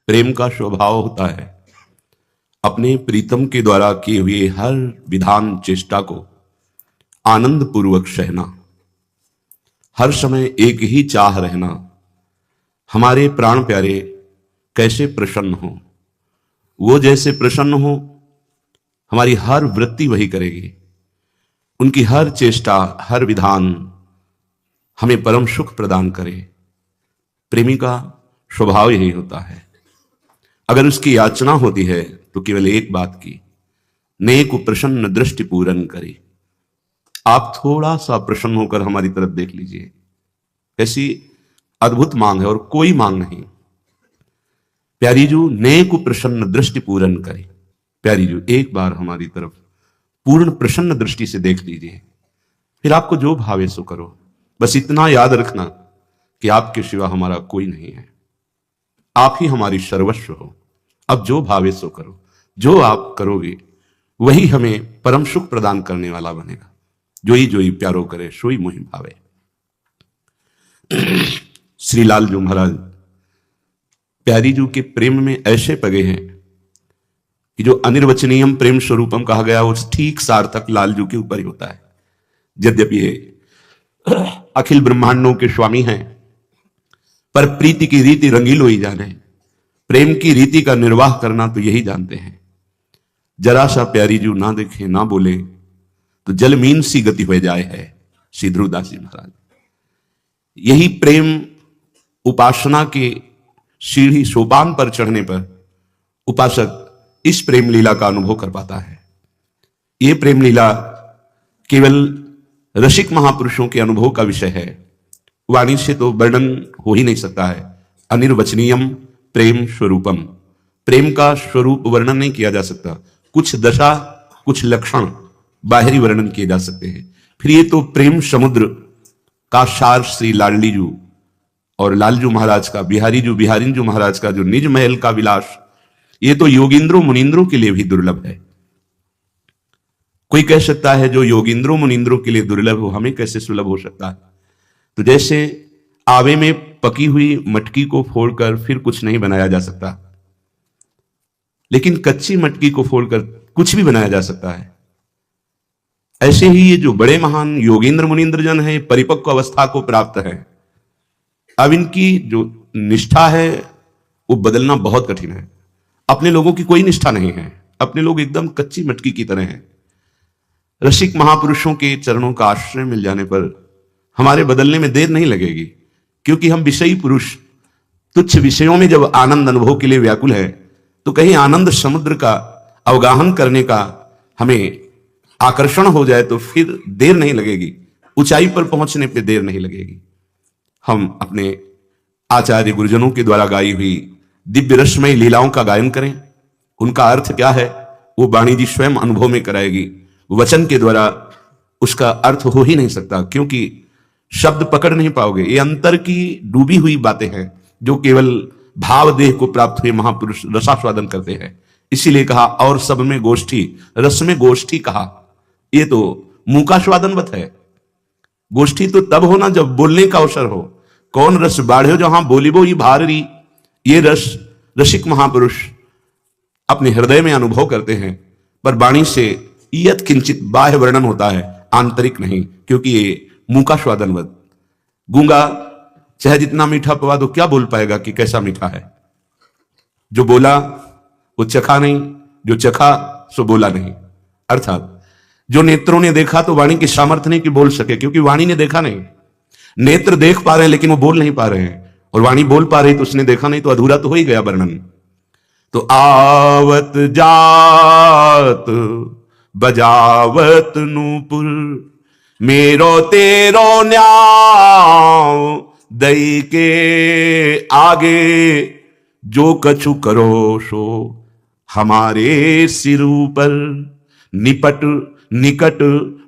प्रेम का स्वभाव होता है अपने प्रीतम के द्वारा किए हुए हर विधान चेष्टा को आनंद पूर्वक सहना, हर समय एक ही चाह रहना, हमारे प्राण प्यारे कैसे प्रसन्न हो, वो जैसे प्रसन्न हो हमारी हर वृत्ति वही करेगी, उनकी हर चेष्टा हर विधान हमें परम सुख प्रदान करे। प्रेमी का स्वभाव यही होता है। अगर उसकी याचना होती है तो केवल एक बात की, नेक प्रसन्न दृष्टि पूरन करे। आप थोड़ा सा प्रसन्न होकर हमारी तरफ देख लीजिए, ऐसी अद्भुत मांग है और कोई मांग नहीं। प्यारी जू नेक प्रसन्न दृष्टि पूरन करे। प्यारी जू एक बार हमारी तरफ पूर्ण प्रसन्न दृष्टि से देख लीजिए, फिर आपको जो भावे सो करो। बस इतना याद रखना कि आपके सिवा हमारा कोई नहीं है, आप ही हमारी सर्वस्व हो। अब जो भावे सो करो, जो आप करोगे वही हमें परम सुख प्रदान करने वाला बनेगा। जोई प्यारो करे सोई मोहि भावे। श्री लालजू महाराज प्यारी जू के प्रेम में ऐसे पगे हैं कि जो अनिर्वचनीयम प्रेम स्वरूपम कहा गया वो ठीक सार्थक लालजू के ऊपर ही होता है। यद्यपि ये अखिल ब्रह्मांडों के स्वामी हैं, पर प्रीति की रीति रंगीलो ही जाने, प्रेम की रीति का निर्वाह करना तो यही जानते हैं। जरा सा प्यारी जू ना देखे ना बोले तो जलमीन सी गति हो जाए है। श्री ध्रुवदास जी महाराज यही प्रेम उपासना के सीढ़ी सोपान पर चढ़ने पर उपासक इस प्रेम लीला का अनुभव कर पाता है। यह प्रेम लीला केवल रसिक महापुरुषों के अनुभव का विषय है, वाणी से तो वर्णन हो ही नहीं सकता है। अनिर्वचनीयम प्रेम स्वरूपम, प्रेम का स्वरूप वर्णन नहीं किया जा सकता। कुछ दशा कुछ लक्षण बाहरी वर्णन किए जा सकते हैं। फिर ये तो प्रेम समुद्र का सार श्री लाडली जू और लालजू महाराज का, बिहारी जू महाराज का जो निज महल का विलास, ये तो योगींद्रों मुनींद्रों के लिए भी दुर्लभ है। कोई कह सकता है जो योगींद्रों मुनींद्रों के लिए दुर्लभ हो हमें कैसे सुलभ हो सकता है। तो जैसे आवे में पकी हुई मटकी को फोड़कर फिर कुछ नहीं बनाया जा सकता, लेकिन कच्ची मटकी को फोड़कर कुछ भी बनाया जा सकता है। ऐसे ही ये जो बड़े महान योगेंद्र मुनींद्र जन है, परिपक्व अवस्था को प्राप्त है, अब इनकी जो निष्ठा है वो बदलना बहुत कठिन है। अपने लोगों की कोई निष्ठा नहीं है, अपने लोग एकदम कच्ची मटकी की तरह हैं। रसिक महापुरुषों के चरणों का आश्रय मिल जाने पर हमारे बदलने में देर नहीं लगेगी, क्योंकि हम विषयी पुरुष तुच्छ विषयों में जब आनंद अनुभव के लिए व्याकुल है तो कहीं आनंद समुद्र का अवगाहन करने का हमें आकर्षण हो जाए तो फिर देर नहीं लगेगी, ऊंचाई पर पहुंचने पे देर नहीं लगेगी। हम अपने आचार्य गुरुजनों के द्वारा गाई हुई दिव्य रसमय लीलाओं का गायन करें। उनका अर्थ क्या है वो वाणी जी स्वयं अनुभव में कराएगी। वचन के द्वारा उसका अर्थ हो ही नहीं सकता, क्योंकि शब्द पकड़ नहीं पाओगे। ये अंतर की डूबी हुई बातें हैं जो केवल भाव देह को प्राप्त हुए महापुरुष रसास्वादन करते हैं। इसीलिए कहा और सब में गोष्ठी, रस में गोष्ठी कहा। ये तो मुंह का स्वादनवत है। गोष्ठी तो तब होना जब बोलने का अवसर हो। कौन रस बाढ़ो जहां बोली बो ही भारी, ये रस रसिक महापुरुष अपने हृदय में अनुभव करते हैं, पर वाणी से यत किंचित बाह्य वर्णन होता है, आंतरिक नहीं, क्योंकि ये मुंह का स्वादनवत। गूंगा चाहे जितना मीठा पवा दो क्या बोल पाएगा कि कैसा मीठा है। जो बोला वो चखा नहीं, जो चखा सो बोला नहीं। अर्थात जो नेत्रों ने देखा तो वाणी की सामर्थ्य नहीं कि बोल सके, क्योंकि वाणी ने देखा नहीं। नेत्र देख पा रहे हैं लेकिन वो बोल नहीं पा रहे हैं, और वाणी बोल पा रही तो उसने देखा नहीं, तो अधूरा तो हो ही गया वर्णन। तो आवत जात बजावत नूपुर, मेरो तेरो न्याव दई के आगे, जो कछु करो सो हमारे सिर पर, निपट निकट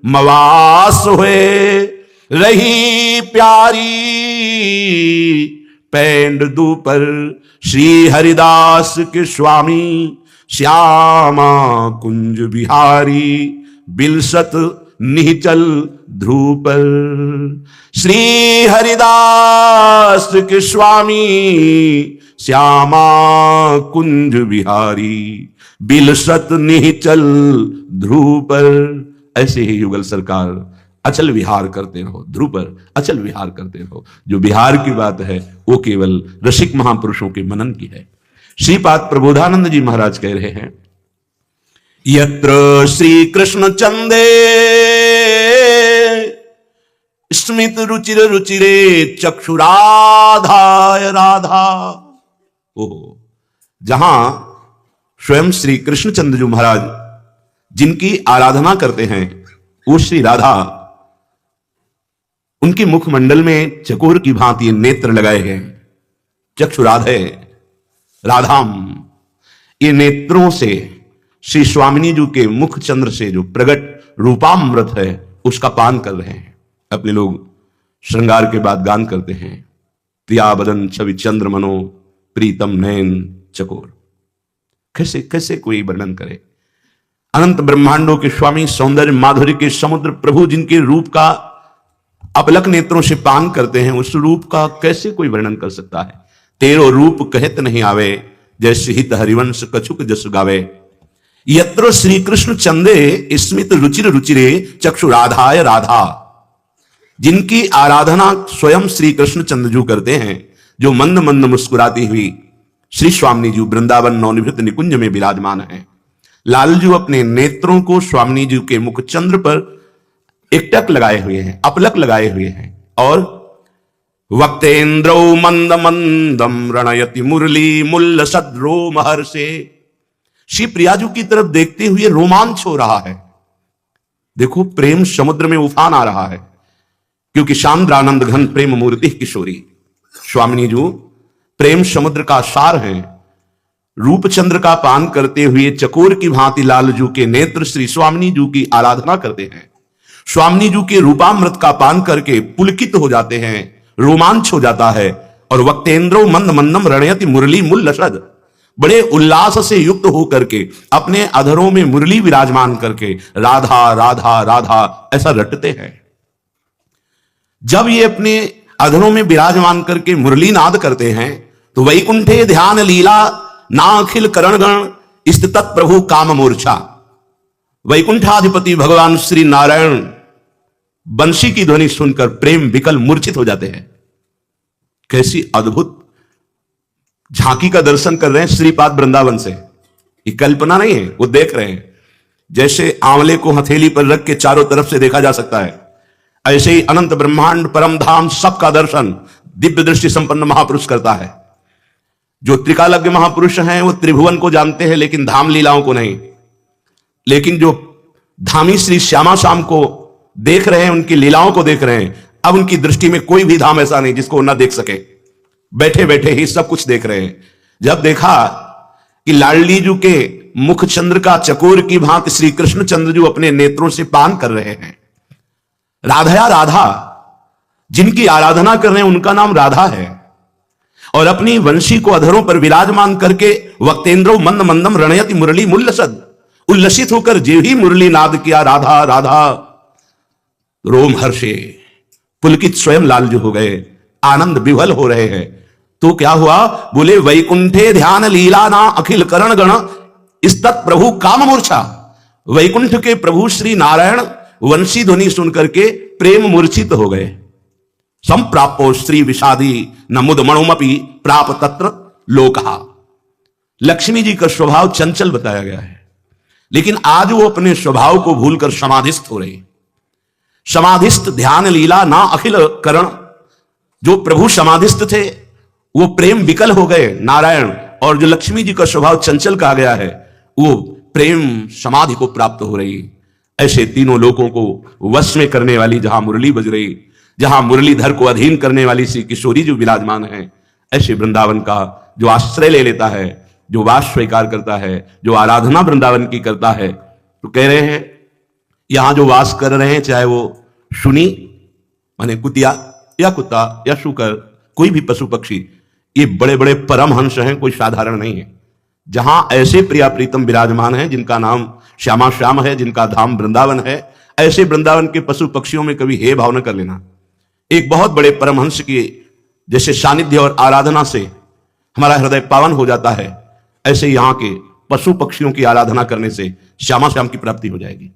मवास हुए रही प्यारी पैंड दूपर, श्री हरिदास के स्वामी श्यामा कुंज बिहारी, बिलसत निचल ध्रुव पर। श्री हरिदास के स्वामी श्यामा कुंज विहारी, बिलसत निचल ध्रुव पर। ऐसे ही युगल सरकार अचल विहार करते रहो, ध्रुव पर अचल विहार करते रहो। जो विहार की बात है वो केवल रसिक महापुरुषों के मनन की है। श्रीपाद प्रबोधानंद जी महाराज कह रहे हैं, यत्र श्री कृष्ण चंदे स्मित रुचिर रुचिरे चक्षुराधाय राधा। ओहो, जहां स्वयं श्री कृष्णचंद्र जी महाराज जिनकी आराधना करते हैं वो श्री राधा, उनके मुखमंडल में चकोर की भांति नेत्र लगाए गए, चक्षुराधे राधाम। ये नेत्रों से श्री स्वामिनी जी के मुख चंद्र से जो प्रगट रूपामृत है उसका पान कर रहे हैं। अपने लोग श्रृंगार के बाद गान करते हैं, प्रिया बदन छवि चंद्र मनो प्रीतम नयन चकोर। कैसे कैसे कोई वर्णन करे। अनंत ब्रह्मांडों के स्वामी, सौंदर्य माधुर्य के समुद्र प्रभु, जिनके रूप का अपलक नेत्रों से पान करते हैं, उस रूप का कैसे कोई वर्णन कर सकता है। तेरो रूप कहत नहीं आवे, जैसे हित हरिवंश कछुक जस गावे। यत्र श्री कृष्ण चंदे स्मित रुचिर रुचिरे चक्षु राधाय राधा। जिनकी आराधना स्वयं श्री कृष्ण चंद्रजू करते हैं, जो मंद मंद मुस्कुराती हुई श्री स्वामिनी जी वृंदावन नवनिभृत निकुंज में विराजमान है। लालजू अपने नेत्रों को स्वामिनी जी के मुख चंद्र पर एकटक लगाए हुए हैं, अपलक लगाए हुए हैं। और वक्तेन्द्रौ मंद मंदम रणयति मुरली मुल्ल सद्रो महर्षे। श्री प्रियाजू की तरफ देखते हुए रोमांच हो रहा है। देखो, प्रेम समुद्र में उफान आ रहा है, क्योंकि शांद्रानंद घन प्रेम मूर्ति किशोरी स्वामिनी जी प्रेम समुद्र का सार है। रूपचंद्र का पान करते हुए चकोर की भांति लालजू के नेत्र श्री स्वामिनी जी की आराधना करते हैं। स्वामिनी जी के रूपामृत का पान करके पुलकित हो जाते हैं, रोमांच हो जाता है। और वक्तेन्द्रो मंद मंदम रणयति मुरली मुल्लसद, बड़े उल्लास से युक्त होकर के अपने अधरों में मुरली विराजमान करके राधा राधा राधा ऐसा रटते हैं। जब ये अपने अधरों में विराजमान करके मुरली नाद करते हैं तो वैकुंठे ध्यान लीला ना अखिल करणगण स्थित प्रभु काम मूर्छा। वैकुंठाधिपति भगवान श्री नारायण बंशी की ध्वनि सुनकर प्रेम विकल मूर्छित हो जाते हैं। कैसी अद्भुत झांकी का दर्शन कर रहे हैं श्रीपाद वृंदावन से। ये कल्पना नहीं है, वो देख रहे हैं। जैसे आंवले को हथेली पर रख के चारों तरफ से देखा जा सकता है, ऐसे ही अनंत ब्रह्मांड परम धाम सबका दर्शन दिव्य दृष्टि संपन्न महापुरुष करता है। जो त्रिकालज्ञ महापुरुष हैं वो त्रिभुवन को जानते हैं, लेकिन धाम लीलाओं को नहीं। लेकिन जो धामी श्री श्यामा श्याम को देख रहे हैं, उनकी लीलाओं को देख रहे हैं, अब उनकी दृष्टि में कोई भी धाम ऐसा नहीं जिसको ना देख सके। बैठे बैठे ही सब कुछ देख रहे हैं। जब देखा कि लाडली जी के मुख चंद्र का चकोर की भांति श्री कृष्ण चंद्र जी अपने नेत्रों से पान कर रहे हैं, राधया राधा जिनकी आराधना कर रहे हैं उनका नाम राधा है, और अपनी वंशी को अधरों पर विराजमान करके वक्तेन्द्रो मंद मंदम रणयति मुरली मुल्लसद, उल्लसित होकर जो ही मुरली नाद किया राधा राधा, रोम हर्षे, पुलकित स्वयं लालजू हो गए, आनंद विभल हो रहे हैं। तो क्या हुआ? बोले वैकुंठे ध्यान लीला ना अखिल करण गण स्तत प्रभु काम मूर्छा। वैकुंठ के प्रभु श्री नारायण वंशी ध्वनि सुनकर के प्रेम मूर्छित हो गए। संप्रापो श्री विषादी न मुद मणुमपि प्राप तत्र लोकहा। लक्ष्मी जी का स्वभाव चंचल बताया गया है, लेकिन आज वो अपने स्वभाव को भूलकर समाधिस्थ हो रही। समाधिस्थ ध्यान लीला ना अखिल करण, जो प्रभु समाधिस्थ थे वो प्रेम विकल हो गए नारायण, और जो लक्ष्मी जी का स्वभाव चंचल कहा गया है वो प्रेम समाधि को प्राप्त हो रही। ऐसे तीनों लोगों को वश में करने वाली जहां मुरली बज रही, जहां मुरलीधर को अधीन करने वाली श्री किशोरी जो विराजमान है, ऐसे वृंदावन का जो आश्रय ले लेता है, जो वास स्वीकार करता है, जो आराधना वृंदावन की करता है, तो कह रहे हैं यहां जो वास कर रहे हैं, चाहे वो शुनी माने कुतिया या कुत्ता या शुकर, कोई भी पशु पक्षी, ये बड़े बड़े परमहंस हैं, कोई साधारण नहीं है। जहां ऐसे प्रिया प्रीतम विराजमान हैं जिनका नाम श्यामा श्याम है, जिनका धाम वृंदावन है, ऐसे वृंदावन के पशु पक्षियों में कभी हे भाव न कर लेना। एक बहुत बड़े परमहंस की जैसे सानिध्य और आराधना से हमारा हृदय पावन हो जाता है। ऐसे यहां के पशु पक्षियों की आराधना करने से श्यामा श्याम की प्राप्ति हो जाएगी।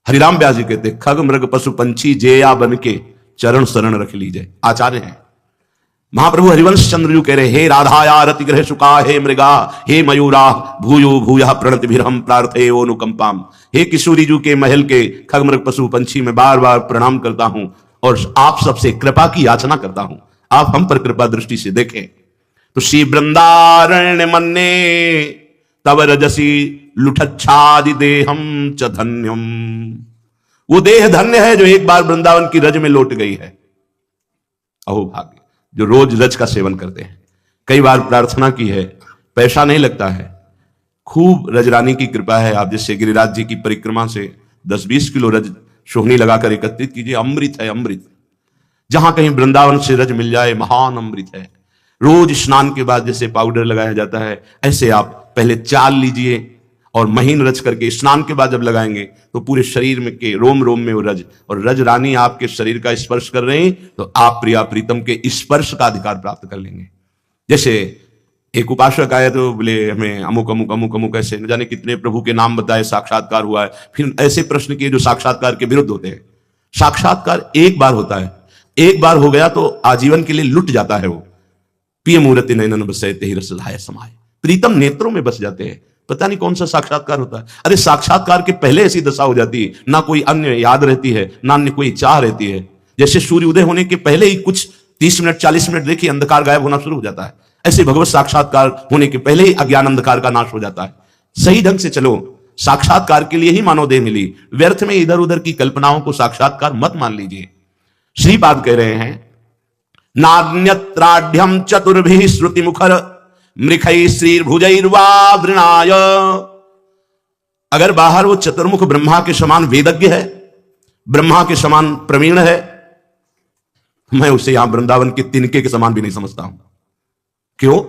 हरिराम व्यास जी कहते, खग मृग पशु पंछी जेया बन के चरण शरण रख लीजिए। आचार्य हैं महाप्रभु हरिवंश चंद्र जी कह रहे, हे राधाया रति ग्रह सुका, हे मृगा, हे मयूरा, भूयो भूया प्रणति भिरम प्रार्थे अनुकंपाम। हे किशोरी जी के महल के खग मृग पशु पंछी, में बार बार प्रणाम करता हूं और आप सबसे कृपा की याचना करता हूं, आप हम पर कृपा दृष्टि से देखें। तो श्री वृंदारण्य मन्ने तव रजसी लुठच्छादि देहम च धन्यम। वो देह धन्य है जो एक बार वृंदावन की रज में लौट गई है। अहो भाग्य जो रोज रज का सेवन करते हैं। कई बार प्रार्थना की है, पैसा नहीं लगता है, खूब रजरानी की कृपा है। आप जैसे गिरिराज जी की परिक्रमा से 10-20 किलो रज सोहनी लगाकर एकत्रित कीजिए। अमृत है, अमृत। जहां कहीं वृंदावन से रज मिल जाए, महान अमृत है। रोज स्नान के बाद जैसे पाउडर लगाया जाता है, ऐसे आप पहले चाल लीजिए और महीन रच करके स्नान के बाद जब लगाएंगे तो पूरे शरीर में के रोम रोम में वो रज, और रज रानी आपके शरीर का स्पर्श कर रहे हैं तो आप प्रिया प्रीतम के स्पर्श का अधिकार प्राप्त कर लेंगे। जैसे एक उपासक आए तो बोले हमें अमुक अमुक अमुक अमुक, ऐसे न जाने कितने प्रभु के नाम बताए, साक्षात्कार हुआ है। फिर ऐसे प्रश्न किए जो साक्षात्कार के विरुद्ध होते हैं। साक्षात्कार एक बार होता है, एक बार हो गया तो आजीवन के लिए लुट जाता है। वो पिय मूर्ति नयनन बसते ही रसधाय समाये, प्रीतम नेत्रों में बस जाते हैं। पता नहीं कौन सा साक्षात्कार होता है। अरे साक्षात्कार के पहले ऐसी दशा हो जाती है, ना कोई अन्य याद रहती है, ना अन्य कोई चाह रहती है। जैसे सूर्य उदय होने के पहले ही कुछ 30 मिनट 40 मिनट देखिए अंधकार गायब होना शुरू हो जाता है। ऐसे भगवत साक्षात्कार होने के पहले ही अज्ञान अंधकार का नाश हो जाता है। सही ढंग से चलो, साक्षात्कार के लिए ही मानव देह मिली। व्यर्थ में इधर उधर की कल्पनाओं को साक्षात्कार मत मान लीजिए। श्रीपाद कह रहे हैं, नान्यत्राढ्यम चतुर्भिः श्रुति मुखर मृखै श्रीर्भुजैर्वा वृणाय। अगर बाहर वो चतुर्मुख ब्रह्मा के समान वेदज्ञ है, ब्रह्मा के समान प्रवीण है, मैं उसे यहां वृंदावन के तिनके के समान भी नहीं समझता हूं। क्यों?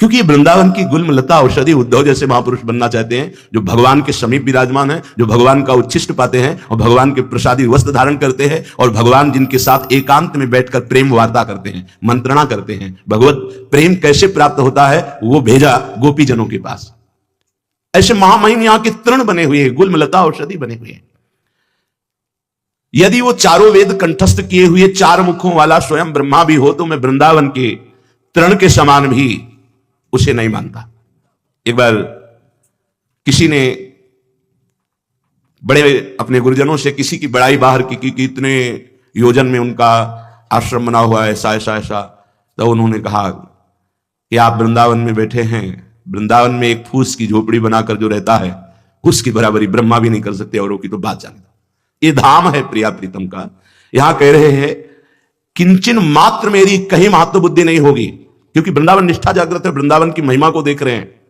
क्योंकि ये वृंदावन की गुल्म लता औषधि उद्धव जैसे महापुरुष बनना चाहते हैं, जो भगवान के समीप विराजमान है, जो भगवान का उच्छिष्ट पाते हैं और भगवान के प्रसादी वस्त्र धारण करते हैं, और भगवान जिनके साथ एकांत में बैठकर प्रेम वार्ता करते हैं, मंत्रणा करते हैं। भगवत प्रेम कैसे प्राप्त होता है वो भेजा गोपी जनों के पास। ऐसे महामहिम यहां के तृण बने हुए हैं, गुल्म लता औषधि बने हुए हैं। यदि वो चारों वेद कंठस्थ किए हुए चार मुखों वाला स्वयं ब्रह्मा भी हो तो मैं वृंदावन के तृण के समान भी उसे नहीं मानता। एक बार किसी ने बड़े अपने गुरुजनों से किसी की बड़ाई बाहर की कि इतने योजन में उनका आश्रम बना हुआ है, ऐसा ऐसा ऐसा। तो उन्होंने कहा कि आप वृंदावन में बैठे हैं, वृंदावन में एक फूस की झोपड़ी बनाकर जो रहता है उसकी बराबरी ब्रह्मा भी नहीं कर सकते, औरों की तो बात जाने दो। ये धाम है प्रिया प्रीतम का। यहां कह रहे हैं किंचन मात्र मेरी कहीं महत्व बुद्धि नहीं होगी, क्योंकि वृंदावन निष्ठा जागृत है, वृंदावन की महिमा को देख रहे हैं।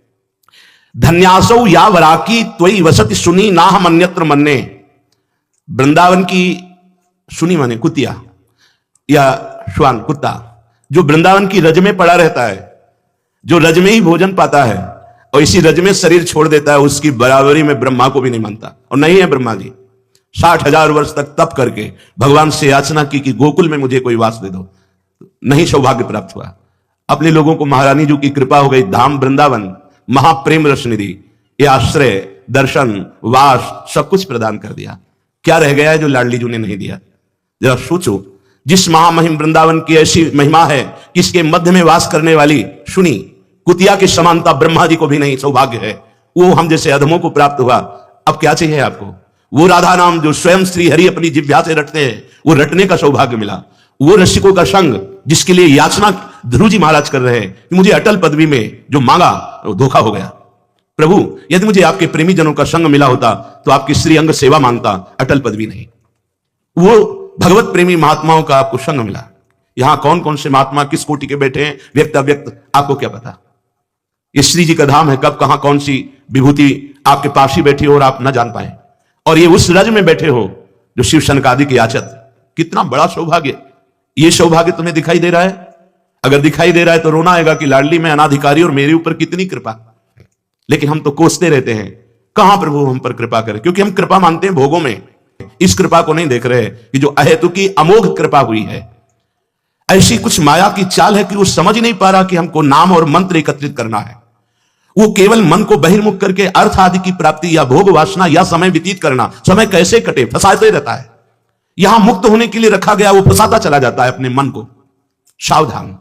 धन्यासौ या वराकी त्वयि वसति सुनी नाहम अन्यत्र मन्ने। वृंदावन की सुनी माने कुतिया या श्वान कुत्ता, जो वृंदावन की रज में पड़ा रहता है, जो रज में ही भोजन पाता है और इसी रज में शरीर छोड़ देता है, उसकी बराबरी में ब्रह्मा को भी नहीं मानता। और नहीं है ब्रह्मा जी 60,000 वर्ष तक तप करके भगवान से याचना की कि गोकुल में मुझे कोई वास दे दो, नहीं सौभाग्य प्राप्त हुआ। अपने लोगों को महारानी जी की कृपा हो गई, धाम वृंदावन महाप्रेम रस निधि, ये आश्रय दर्शन वास सब कुछ प्रदान कर दिया। क्या रह गया है जो लाडली जी ने नहीं दिया? जरा सोचो, जिस महामहिम वृंदावन की ऐसी महिमा है कि इसके मध्य में वास करने वाली सुनी कुतिया की समानता ब्रह्मा जी को भी नहीं सौभाग्य है, वो हम जैसे अधमों को प्राप्त हुआ। अब क्या चाहिए आपको? वो राधा नाम जो स्वयं श्री हरि अपनी जिह्वा से रटते हैं, वो रटने का सौभाग्य मिला। वो रसिकों का संग जिसके लिए याचना ध्रुव जी महाराज कर रहे हैं कि मुझे अटल पदवी में जो मांगा वो धोखा हो गया। प्रभु यदि मुझे आपके प्रेमी जनों का संग मिला होता तो आपकी श्री अंग सेवा मांगता, अटल पदवी नहीं। वो भगवत प्रेमी महात्माओं का आपको संग मिला। यहां कौन कौन से महात्मा किस कोटि के बैठे हैं, व्यक्त अव्यक्त, आपको क्या पता? ये श्री जी का धाम है, कब कहां कौन सी विभूति आपके पास ही बैठी हो और आप न जान पाए। और ये उस रज में बैठे हो जो शिव शनकादि के याचक। कितना बड़ा सौभाग्य! ये सौभाग्य तुम्हें दिखाई दे रहा है? अगर दिखाई दे रहा है तो रोना आएगा कि लाडली में अनाधिकारी और मेरे ऊपर कितनी कृपा। लेकिन हम तो कोसते रहते हैं, कहां प्रभु हम पर कृपा करे, क्योंकि हम कृपा मानते हैं भोगों में। इस कृपा को नहीं देख रहे कि जो अहेतु की अमोघ कृपा हुई है। ऐसी कुछ माया की चाल है कि वो समझ नहीं पा रहा कि हमको नाम और मंत्र एकत्रित करना है। वो केवल मन को बहिर्मुख करके अर्थ आदि की प्राप्ति या भोग वासना या समय व्यतीत करना, समय कैसे कटे फंसाते रहता है। यहां मुक्त होने के लिए रखा गया, वो फंसाता चला जाता है अपने मन को। सावधान,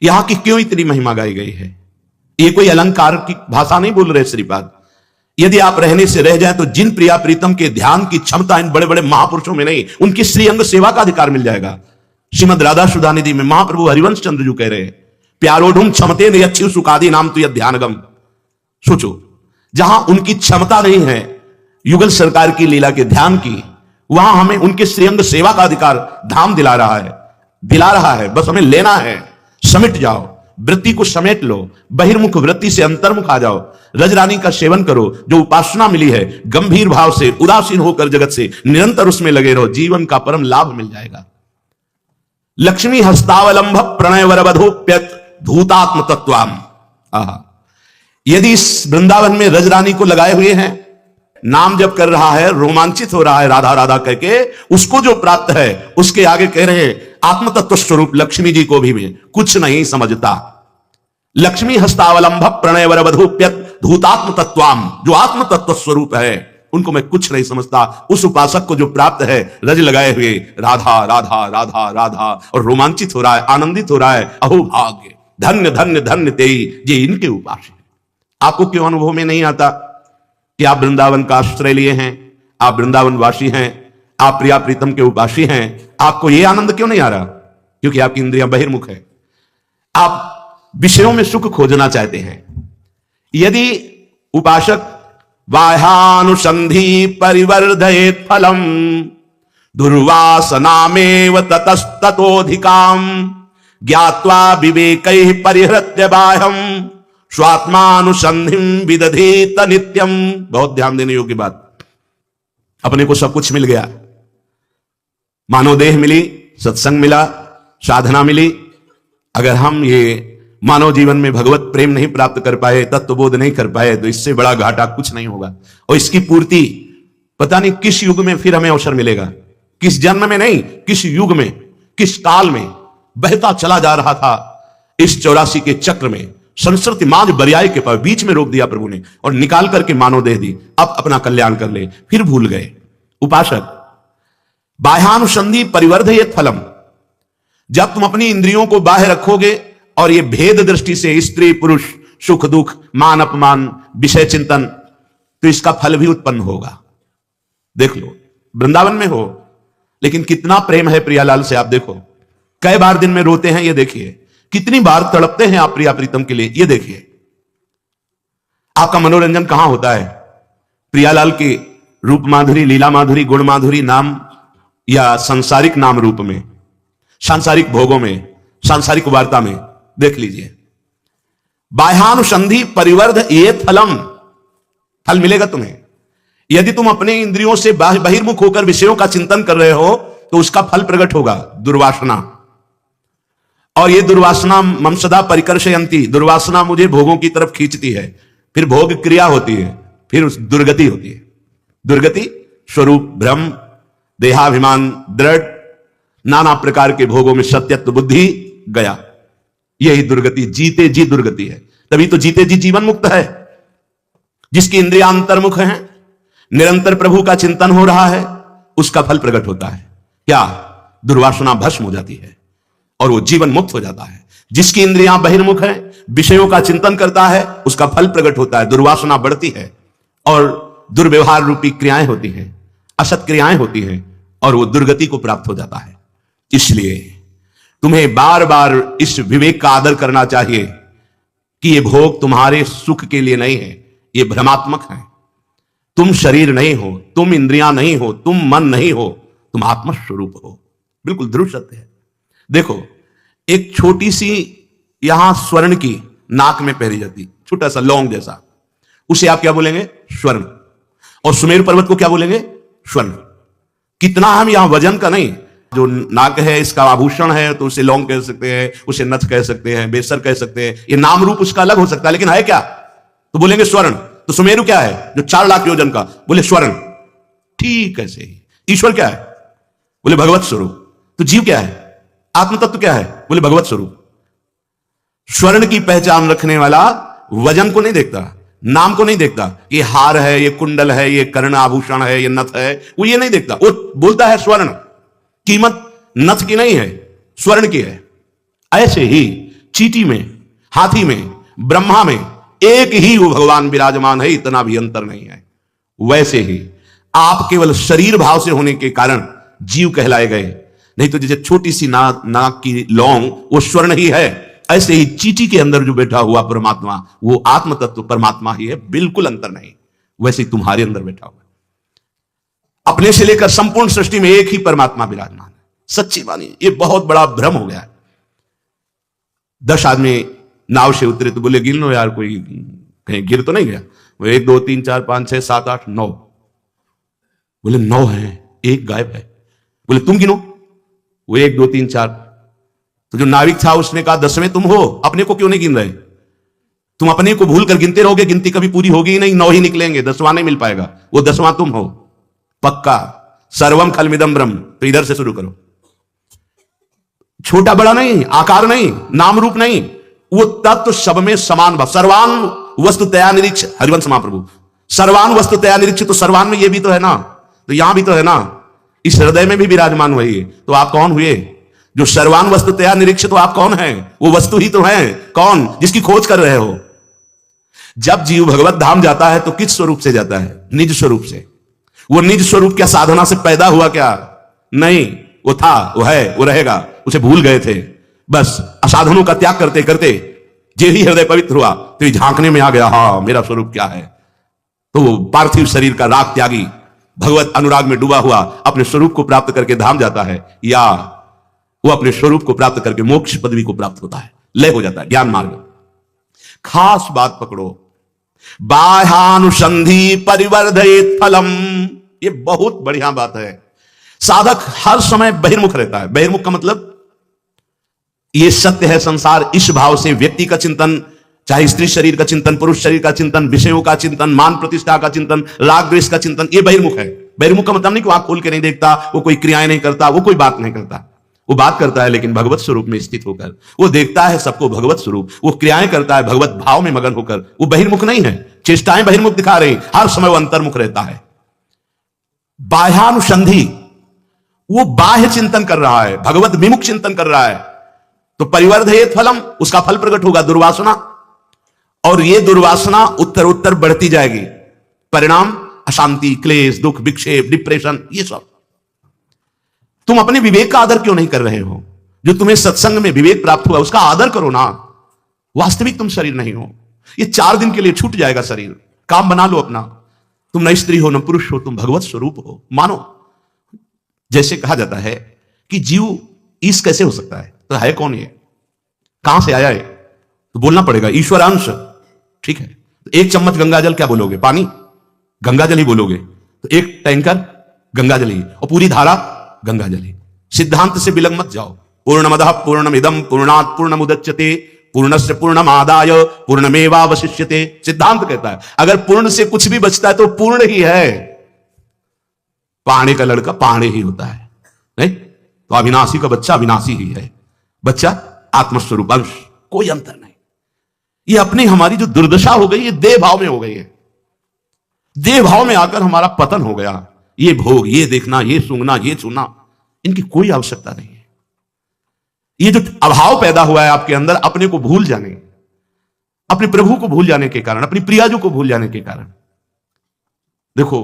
यहां की क्यों इतनी महिमा गाई गई है? ये कोई अलंकार की भाषा नहीं बोल रहे श्रीपाद। यदि आप रहने से रह जाएं तो जिन प्रिया प्रीतम के ध्यान की क्षमता इन बड़े बड़े महापुरुषों में नहीं, उनकी श्रीअंग सेवा का अधिकार मिल जाएगा। श्रीमद राधा सुधा निधि में महाप्रभु हरिवंश चंद्र जी कह रहे हैं, प्यारोढुम क्षमते ने अच्छी सुखादि नाम तो यह ध्यानगम। सोचो, जहां उनकी क्षमता नहीं है युगल सरकार की लीला के ध्यान की, वहां हमें उनके श्रीअंग सेवा का अधिकार धाम दिला रहा है। बस हमें लेना है। समेट जाओ, वृत्ति को समेट लो, बहिर्मुख वृत्ति से अंतर्मुख आ जाओ, रजरानी का सेवन करो। जो उपासना मिली है गंभीर भाव से, उदासीन होकर जगत से निरंतर उसमें लगे रहो, जीवन का परम लाभ मिल जाएगा। लक्ष्मी हस्तावलंब प्रणय वरवधोप्यत धूतात्म तत्वाम। यदि इस वृंदावन में रजरानी को लगाए हुए हैं, नाम जप कर रहा है, रोमांचित हो रहा है राधा राधा करके, उसको जो प्राप्त है उसके आगे कह रहे हैं आत्म तत्व स्वरूप लक्ष्मी जी को भी मैं कुछ नहीं समझता। लक्ष्मी हस्तावलंब प्रणय वरवधोप्यत धूतात्म तत्वाम, जो आत्म तत्व स्वरूप है उनको मैं कुछ नहीं समझता। उस उपासक को जो प्राप्त है रज लगाए हुए राधा राधा राधा राधा, और रोमांचित हो रहा है, आनंदित हो रहा है, अहो भाग्य, धन्य धन्य धन्य तेई ये इनके उपास्य। आपको क्यों अनुभव में नहीं आता कि आप वृंदावन का आश्रय लिए हैं, आप वृंदावन वासी हैं, आप प्रिया प्रीतम के उपासी हैं? आपको यह आनंद क्यों नहीं आ रहा? क्योंकि आपकी इंद्रियां बहिर्मुख है। आप विषयों में सुख खोजना चाहते हैं। यदि उपासक बाह्यानुसंधि परिवर्धयेत फलम दुर्वासनामेव ततस्ततोधिकाम ज्ञात्वा विवेकैः परिहृत्य बाह्यम स्वात्मानुसंधिं विदधेत नित्यम। बहुत ध्यान देने योग्य बात। अपने को सब कुछ मिल गया, मानव देह मिली, सत्संग मिला, साधना मिली। अगर हम ये मानव जीवन में भगवत प्रेम नहीं प्राप्त कर पाए, तत्वबोध नहीं कर पाए, तो इससे बड़ा घाटा कुछ नहीं होगा। और इसकी पूर्ति पता नहीं किस युग में फिर हमें अवसर मिलेगा, किस जन्म में नहीं, किस युग में, किस काल में। बहता चला जा रहा था इस 84 के चक्र में, संस्कृति मांझ बरियाई के पास बीच में रोक दिया प्रभु ने और निकाल करके मानव देह दी। अब अपना कल्याण कर ले, फिर भूल गए। उपासक बाह्यानुसंधि परिवर्धयेत फलम, जब तुम अपनी इंद्रियों को बाहर रखोगे और ये भेद दृष्टि से स्त्री पुरुष, सुख दुख, मान अपमान, विषय चिंतन, तो इसका फल भी उत्पन्न होगा। देख लो, वृंदावन में हो लेकिन कितना प्रेम है प्रियालाल से, आप देखो। कई बार दिन में रोते हैं, ये देखिए। कितनी बार तड़पते हैं आप प्रिया प्रीतम के लिए, ये देखिए। आपका मनोरंजन कहां होता है? प्रियालाल के रूप माधुरी, लीला माधुरी, गुण माधुरी नाम या सांसारिक नाम रूप में, सांसारिक भोगों में, सांसारिक वार्ता में। देख लीजिए, बाह्यानुसंधि परिवर्ध ये फलम, फल मिलेगा तुम्हें। यदि तुम अपने इंद्रियों से बहिर्मुख होकर विषयों का चिंतन कर रहे हो तो उसका फल प्रकट होगा, दुर्वासना। और ये दुर्वासना मम सदा परिकर्षयन्ति, दुर्वासना मुझे भोगों की तरफ खींचती है। फिर भोग क्रिया होती है, फिर दुर्गति होती है। दुर्गति स्वरूप भ्रम, देहाभिमान दृढ़, नाना प्रकार के भोगों में सत्यत्व बुद्धि गया। यही दुर्गति, जीते जी दुर्गति है। तभी तो जीते जी जीवन मुक्त है। जिसकी इंद्रियां अंतर्मुख हैं, निरंतर प्रभु का चिंतन हो रहा है, उसका फल प्रकट होता है। क्या? दुर्वासना भस्म हो जाती है और वो जीवन मुक्त हो जाता है। जिसकी इंद्रियां बहिर्मुख है, विषयों का चिंतन करता है, उसका फल प्रकट होता है, दुर्वासना बढ़ती है और दुर्व्यवहार रूपी क्रियाएं होती हैं, असत क्रियाएं होती हैं और वो दुर्गति को प्राप्त हो जाता है। इसलिए तुम्हें बार बार इस विवेक का आदर करना चाहिए कि ये भोग तुम्हारे सुख के लिए नहीं है, ये भ्रमात्मक है। तुम शरीर नहीं हो, तुम इंद्रियां नहीं हो, तुम मन नहीं हो, तुम आत्मस्वरूप हो। बिल्कुल दृढ़ सत्य है। देखो, एक छोटी सी यहां स्वर्ण की नाक में पहरी जाती, छोटा सा लौंग जैसा, उसे आप क्या बोलेंगे? स्वर्ण। और सुमेरु पर्वत को क्या बोलेंगे? स्वर्ण। कितना हम यहां वजन का नहीं, जो नाक है इसका आभूषण है तो उसे लौंग कह सकते हैं, उसे नथ कह सकते हैं, बेसर कह सकते हैं। ये नाम रूप उसका अलग हो सकता है, लेकिन है क्या? तो बोलेंगे स्वर्ण। तो सुमेरु क्या है जो 4 लाख योजन का? बोले स्वर्ण। ठीक ऐसे ही ईश्वर क्या है? बोले भगवत स्वरूप। तो जीव क्या है? आत्म तत्व क्या है? बोले भगवत स्वरूप। स्वर्ण की पहचान रखने वाला वजन को नहीं देखता, नाम को नहीं देखता, ये हार है, ये कुंडल है, ये कर्ण आभूषण है, ये नथ है, वो ये नहीं देखता। वो बोलता है स्वर्ण, कीमत नथ की नहीं है, स्वर्ण की है। ऐसे ही चींटी में, हाथी में, ब्रह्मा में एक ही वो भगवान विराजमान है, इतना भी अंतर नहीं है। वैसे ही आप केवल शरीर भाव से होने के कारण जीव कहलाए गए, नहीं तो जैसे छोटी सी नाक की लौंग वो स्वर्ण ही है, ऐसे ही चींटी के अंदर जो बैठा हुआ परमात्मा वो आत्म तत्व परमात्मा ही है, बिल्कुल अंतर नहीं। वैसे ही तुम्हारे अंदर बैठा हुआ अपने से लेकर संपूर्ण सृष्टि में एक ही परमात्मा विराजमान है। सच्ची बानी, ये बहुत बड़ा भ्रम हो गया है। 10 आदमी नाव से उतरे तो बोले गिन लो यार, कोई कहीं गिर तो नहीं गया? वो 1 2 3 4 5 6 7 8 9, बोले 9 है, एक गायब है। बोले तुम गिनो। वो 1 2 3 4, तो जो नाविक था उसने कहा 10वें तुम हो, अपने को क्यों नहीं गिन रहे? तुम अपने को भूल कर गिनते रहोगे, गिनती कभी पूरी होगी ही नहीं, 9 ही निकलेंगे, 10वां नहीं मिल पाएगा। वो 10वां तुम हो पक्का। सर्वम खलमिदम ब्रह्म, तो इधर से शुरू करो। छोटा बड़ा नहीं, आकार नहीं, नाम रूप नहीं, वो तत्व सब में समान भाव। सर्वान वस्तु तया निरीक्ष, हरिवंश महाप्रभु, सर्वान वस्तु तया निरीक्ष, तो सर्वान में ये भी तो है ना, तो यहां भी तो है ना, इस हृदय में भी विराजमान हुई है। तो आप कौन हुए? जो सर्वान वस्तु तया निरीक्ष, तो आप कौन है? वो वस्तु ही तो है। कौन? जिसकी खोज कर रहे हो। जब जीव भगवत धाम जाता है तो किस स्वरूप से जाता है? निज स्वरूप से। वो निज स्वरूप क्या साधना से पैदा हुआ क्या? नहीं, वो था, वो है, वो रहेगा, उसे भूल गए थे। बस असाधनों का त्याग करते करते जे ही हृदय पवित्र हुआ तो ये झांकने में आ गया, हाँ मेरा स्वरूप क्या है। तो वो पार्थिव शरीर का राग त्यागी भगवत अनुराग में डूबा हुआ अपने स्वरूप को प्राप्त करके धाम जाता है, या वो अपने स्वरूप को प्राप्त करके मोक्ष पदवी को प्राप्त होता है, लय हो जाता है, ज्ञान मार्ग। खास बात पकड़ो, बाह्यानुसंधि परिवर्धयेत फलम, ये बहुत बढ़िया बात है। साधक हर समय बहिर्मुख रहता है। बहिर्मुख का मतलब ये सत्य है, संसार इस भाव से व्यक्ति का चिंतन, चाहे स्त्री शरीर का चिंतन, पुरुष शरीर का चिंतन, विषयों का चिंतन, मान प्रतिष्ठा का चिंतन, राग द्वेष का चिंतन, ये बहिर्मुख है। बहिर्मुख का मतलब नहीं कि वो आंख खोल के नहीं देखता, वो कोई क्रियाएं नहीं करता, वो कोई बात नहीं करता, वो बात करता है लेकिन भगवत स्वरूप में स्थित होकर। वो देखता है सबको भगवत स्वरूप, वो क्रियाएं करता है भगवत भाव में मगन होकर। वो बहिर्मुख नहीं है, चेष्टाएं बहिर्मुख दिखा रही, हर समय वो अंतर्मुख रहता है। बाह्यानुसंधि, वो बाह्य चिंतन कर रहा है, भगवत विमुख चिंतन कर रहा है, तो परिवर्धयेत फलम, उसका फल प्रकट होगा, दुर्वासना। और ये दुर्वासना उत्तर उत्तर बढ़ती जाएगी। परिणाम अशांति, क्लेश, दुख, विक्षेप, डिप्रेशन, ये सब। तुम अपने विवेक का आदर क्यों नहीं कर रहे हो? जो तुम्हें सत्संग में विवेक प्राप्त हुआ उसका आदर करो ना। वास्तविक तुम शरीर नहीं हो, ये 4 दिन के लिए छूट जाएगा शरीर, काम बना लो अपना। तुम न स्त्री हो न पुरुष हो, तुम भगवत स्वरूप हो, मानो। जैसे कहा जाता है कि जीव ईश कैसे हो सकता है, तो है कौन ये, कहां से आया है? तो बोलना पड़ेगा ईश्वर अंश, ठीक है। तो 1 चम्मच गंगाजल क्या बोलोगे? पानी, गंगाजल ही बोलोगे। तो 1 टैंकर गंगाजल ही, और पूरी धारा गंगाजल ही। सिद्धांत से बिलग मत जाओ। पूर्णमदः पूर्णमिदं पूर्णात् पूर्णमुदच्यते पूर्णस्य पूर्णमादाय पूर्णमेवावशिष्यते। सिद्धांत कहता है अगर पूर्ण से कुछ भी बचता है तो पूर्ण ही है। पाणे का लड़का पाणे ही होता है, नहीं तो अविनाशी का बच्चा अविनाशी ही है। बच्चा आत्मस्वरूप अंश, कोई अंतर नहीं। ये अपनी हमारी जो दुर्दशा हो गई, ये देह भाव में हो गई है। देह भाव में आकर हमारा पतन हो गया। ये भोग, ये देखना, ये सूंघना, ये छूना, इनकी कोई आवश्यकता नहीं है। ये जो अभाव पैदा हुआ है आपके अंदर, अपने को भूल जाने, अपने प्रभु को भूल जाने के कारण, अपनी प्रियाजू को भूल जाने के कारण। देखो,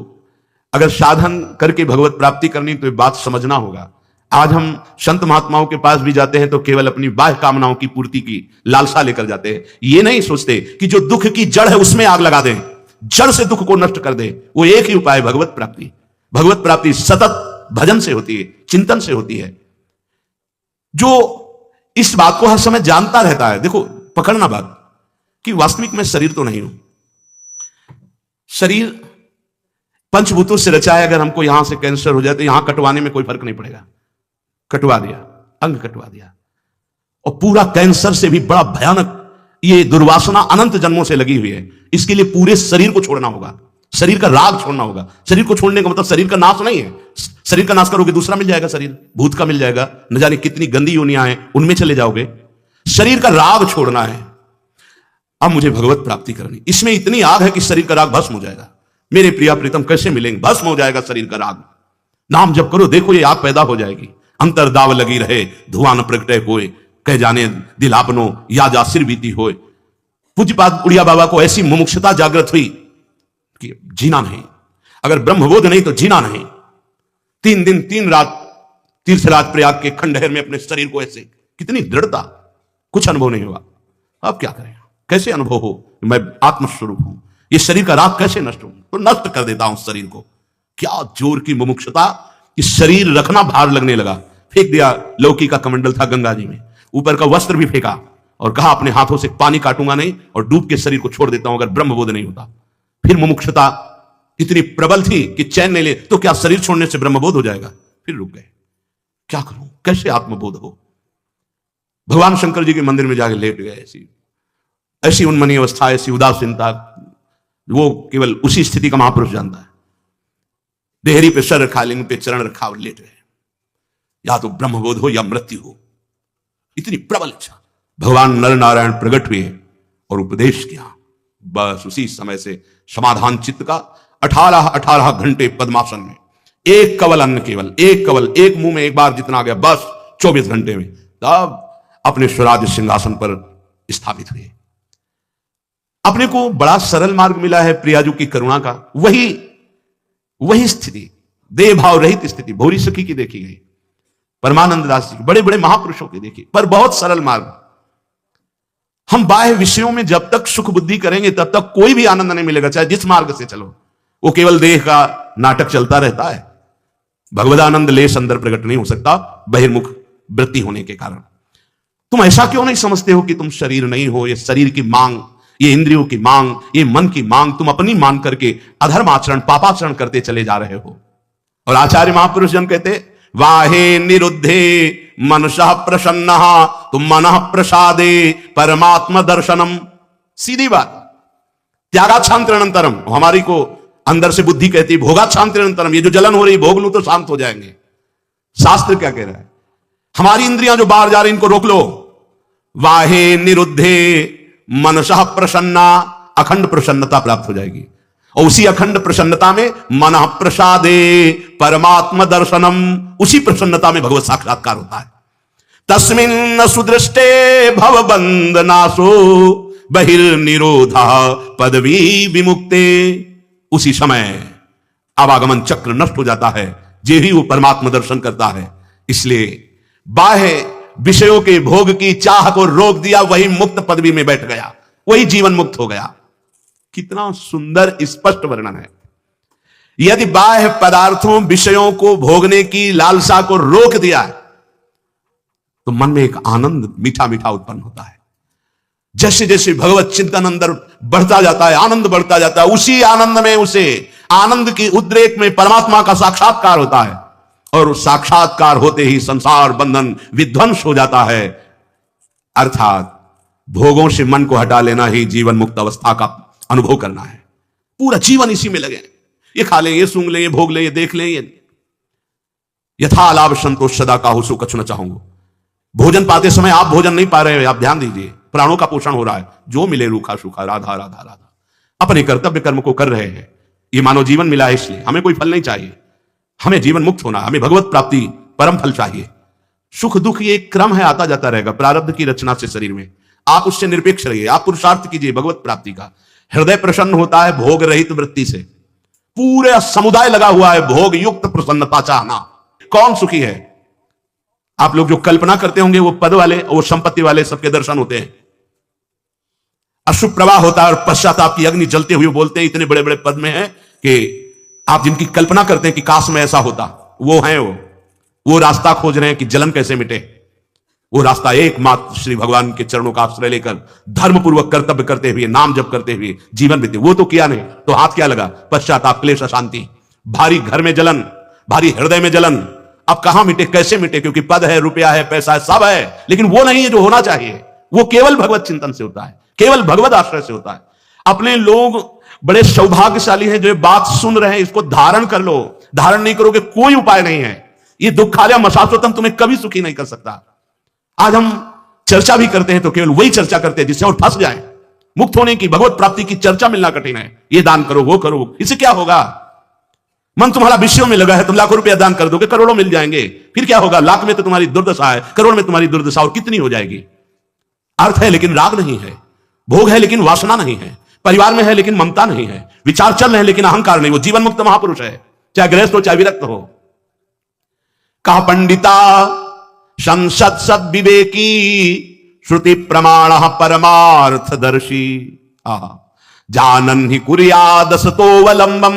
अगर साधन करके भगवत प्राप्ति करनी तो ये बात समझना होगा। आज हम संत महात्माओं के पास भी जाते हैं तो केवल अपनी बाह्य कामनाओं की पूर्ति की लालसा लेकर जाते हैं। ये नहीं सोचते कि जो दुख की जड़ है उसमें आग लगा दें, जड़ से दुख को नष्ट कर दे। वो एक ही उपाय, भगवत प्राप्ति। भगवत प्राप्ति सतत भजन से होती है, चिंतन से होती है। जो इस बात को हर समय जानता रहता है, देखो पकड़ना बात कि वास्तविक में शरीर तो नहीं हूं। शरीर पंचभूतों से रचा है। अगर हमको यहां से कैंसर हो जाए तो यहां कटवाने में कोई फर्क नहीं पड़ेगा, कटवा दिया, अंग कटवा दिया। और पूरा कैंसर से भी बड़ा भयानक ये दुर्वासना अनंत जन्मों से लगी हुई है। इसके लिए पूरे शरीर को छोड़ना होगा, शरीर का राग छोड़ना होगा। शरीर को छोड़ने का मतलब शरीर का नाश नहीं है, शरीर का नाश करोगे दूसरा मिल जाएगा, शरीर भूत का मिल जाएगा, न जाने कितनी गंदी योनियां हैं उनमें चले जाओगे। शरीर का राग छोड़ना है, अब मुझे भगवत प्राप्ति करनी। इसमें इतनी आग है कि शरीर का राग भस्म हो जाएगा। मेरे प्रिया प्रीतम कैसे मिलेंगे? भस्म हो जाएगा शरीर का राग। नाम जप करो, देखो ये आग पैदा हो जाएगी। अंतर दाव लगी रहे, धुआं न प्रगटे होए, कह जाने दिल आपनो या जा सिर बीती होए। पूज्यपाद उड़िया बाबा को ऐसी मुमुक्षुता जागृत हुई कि जीना नहीं, अगर ब्रह्मबोध नहीं तो जीना नहीं। 3 दिन 3 रात तीर्थराज प्रयाग के खंडहर में अपने शरीर को ऐसे, कितनी दृढ़ता, कुछ अनुभव नहीं हुआ। अब क्या करें, कैसे अनुभव हो मैं आत्मस्वरूप हूं, ये शरीर का राग कैसे नष्ट हो? तो नष्ट कर देता हूं शरीर को। क्या जोर की मुमुक्षुता कि शरीर रखना भार लगने लगा। फेंक दिया, लौकी का कमंडल था गंगा जी में, ऊपर का वस्त्र भी फेंका और कहा अपने हाथों से पानी काटूंगा नहीं और डूब के शरीर को छोड़ देता हूं अगर ब्रह्मबोध नहीं होता। फिर मुमुक्षुता इतनी प्रबल थी कि चैन नहीं ले, तो क्या शरीर छोड़ने से ब्रह्मबोध हो जाएगा? फिर रुक गए, क्या करूं, कैसे आत्मबोध हो? भगवान शंकर जी के मंदिर में जाके लेट गए। ऐसी उन्मनी अवस्था, ऐसी उदासीनता, वो केवल उसी स्थिति का महापुरुष जानता है। देहरी पे सर रखा, लिंग पे चरण रखा और लेट गए। या तो ब्रह्मबोध हो या मृत्यु हो, इतनी प्रबल इच्छा। भगवान नर नारायण प्रकट हुए और उपदेश किया। बस उसी समय से समाधान चित्त का 18 घंटे पद्मासन में, एक कवल अन्न, केवल एक कवल, एक मुंह में एक बार जितना आ गया, बस 24 घंटे में तब अपने स्वराज सिंहासन पर स्थापित हुए। अपने को बड़ा सरल मार्ग मिला है प्रियाजू की करुणा का। वही स्थिति, देह भाव रहित स्थिति भौरी सखी की देखी गई, परमानंद दास जी की, बड़े बड़े महापुरुषों की देखी, पर बहुत सरल मार्ग। हम बाह्य विषयों में जब तक सुख बुद्धि करेंगे तब तक कोई भी आनंद नहीं मिलेगा, चाहे जिस मार्ग से चलो। वो केवल देह का नाटक चलता रहता है। भगवदानंद लेश अंदर प्रकट नहीं हो सकता बहिर्मुख वृत्ति होने के कारण। तुम ऐसा क्यों नहीं समझते हो कि तुम शरीर नहीं हो? ये शरीर की मांग, ये इंद्रियों की मांग, ये मन की मांग तुम अपनी मान करके अधर्म आचरण, पापाचरण करते चले जा रहे हो। और आचार्य महापुरुष जन कहते, वाहे निरुद्धे मनसः प्रसन्न तुम मनः प्रसादे परमात्मा दर्शनम। सीधी बात, त्यागाच्छांतरनंतरम। हमारी को अंदर से बुद्धि कहती है भोगाच्छांतरनंतरम, ये जो जलन हो रही भोग लू तो शांत हो जाएंगे। शास्त्र क्या कह रहा है? हमारी इंद्रियां जो बाहर जा रही इनको रोक लो। वाहे निरुद्धे मनसः प्रसन्ना, अखंड प्रसन्नता प्राप्त हो जाएगी। और उसी अखंड प्रसन्नता में मनः प्रसादे परमात्मा दर्शनम, उसी प्रसन्नता में भगवत साक्षात्कार होता है। तस्मिन् सुदृष्टे भवबंध नाशो बहिर्निरोधा पदवी विमुक्ते। उसी समय आवागमन चक्र नष्ट हो जाता है, जे ही वो परमात्मा दर्शन करता है। इसलिए बाह्य विषयों के भोग की चाह को रोक दिया, वही मुक्त पदवी में बैठ गया, वही जीवन मुक्त हो गया। कितना सुंदर स्पष्ट वर्णन है। यदि बाह्य पदार्थों विषयों को भोगने की लालसा को रोक दिया है तो मन में एक आनंद मीठा मीठा उत्पन्न होता है। जैसे जैसे भगवत चिंतन अंदर बढ़ता जाता है, आनंद बढ़ता जाता है, उसी आनंद में, उसे आनंद की उद्रेक में परमात्मा का साक्षात्कार होता है। और उस साक्षात्कार होते ही संसार बंधन विध्वंस हो जाता है। अर्थात भोगों से मन को हटा लेना ही जीवन मुक्त अवस्था का अनुभव करना है। पूरा जीवन इसी में लगे, ये खा लें, ये सूंघ लें, ये भोग लें, ये देख लें, ये यथा लाभ संतोष सदा काहू सो कछु न चाहूंगा। भोजन पाते समय आप भोजन नहीं पा रहे हैं, आप ध्यान दीजिए, प्राणों का पोषण हो रहा है, जो मिले रूखा सूखा, राधा राधा राधा, अपने कर्तव्य कर्म को कर रहे हैं। ये मानव जीवन मिला है, इसलिए हमें कोई फल नहीं चाहिए, हमें जीवन मुक्त होना, हमें भगवत प्राप्ति परम फल चाहिए। सुख दुख ये एक क्रम है, आता जाता रहेगा प्रारब्ध की रचना से शरीर में। आप उससे निरपेक्ष रहिए, आप पुरुषार्थ कीजिए भगवत प्राप्ति का। हृदय प्रसन्न होता है भोग रहित वृत्ति से। पूरे समुदाय लगा हुआ है भोग युक्त प्रसन्नता चाहना। कौन सुखी है? आप लोग जो कल्पना करते होंगे वो पद वाले, वो संपत्ति वाले सबके दर्शन होते हैं। अशुभ प्रवाह होता है और पश्चाताप की अग्नि जलते हुए बोलते हैं, इतने बड़े बड़े पद में है कि आप जिनकी कल्पना करते हैं कि काश में ऐसा होता, वो है वो रास्ता खोज रहे हैं कि जलन कैसे मिटे। वो रास्ता एकमात्र श्री भगवान के चरणों का आश्रय लेकर धर्मपूर्वक कर्तव्य करते हुए, नाम जप करते हुए जीवन बीते। वो तो किया नहीं, तो हाथ क्या लगा? पश्चाताप, क्लेश, अशांति, भारी घर में जलन, भारी हृदय में जलन। अब कहां मिटे, कैसे मिटे? क्योंकि पद है, रुपया है, पैसा है, सब है, लेकिन वो नहीं है जो होना चाहिए। वो केवल भगवत चिंतन से होता है, केवल भगवत आश्रय से होता है। अपने लोग बड़े सौभाग्यशाली हैं जो बात सुन रहे हैं, इसको धारण कर लो। धारण नहीं करोगे, कोई उपाय नहीं है। ये दुखालयम अशाश्वतम तुम्हें कभी सुखी नहीं कर सकता। आज हम चर्चा भी करते हैं तो केवल वही चर्चा करते हैं जिससे और फंस जाए। मुक्त होने की, भगवत प्राप्ति की चर्चा मिलना कठिन है। ये दान करो, वो करो, इससे क्या होगा? मन तुम्हारा विषयों में लगा है, तुम लाखों रुपया दान कर दोगे, करोड़ों मिल जाएंगे, फिर क्या होगा? लाख में तो तुम्हारी दुर्दशा है, करोड़ में तुम्हारी दुर्दशा और कितनी हो जाएगी? अर्थ है लेकिन राग नहीं है, भोग है लेकिन वासना नहीं है, परिवार में है लेकिन ममता नहीं है, विचार चल रहे हैं लेकिन अहंकार नहीं। वो जीवन मुक्त महापुरुष है, चाहे गृहस्थ हो चाहे विरक्त हो। कहा पंडिता संसद सद विवेकी श्रुति प्रमाण परमार्थदर्शी जानन ही कुर्यादसतोवलंबम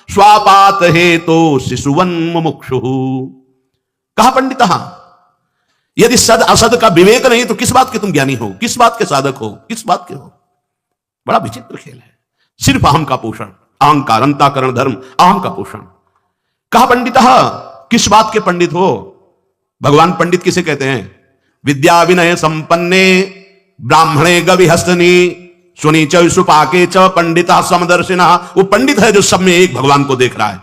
स्वापात हेतो शिशुवन मुमुक्षु। कहा पंडिता, यदि सद असद का विवेक नहीं तो किस बात के तुम ज्ञानी हो, किस बात के साधक हो, किस बात के हो? बड़ा विचित्र खेल है। सिर्फ अहम का पोषण, अहंकार, अंताकरण धर्म, अहम का पोषण। कहा पंडिता, किस बात के पंडित हो? भगवान पंडित किसे कहते हैं? विद्या विनय संपन्ने ब्राह्मणे गविहस्तनी सुनी च सुपाके च पंडिता समदर्शिना। वो पंडित है जो सब में एक भगवान को देख रहा है।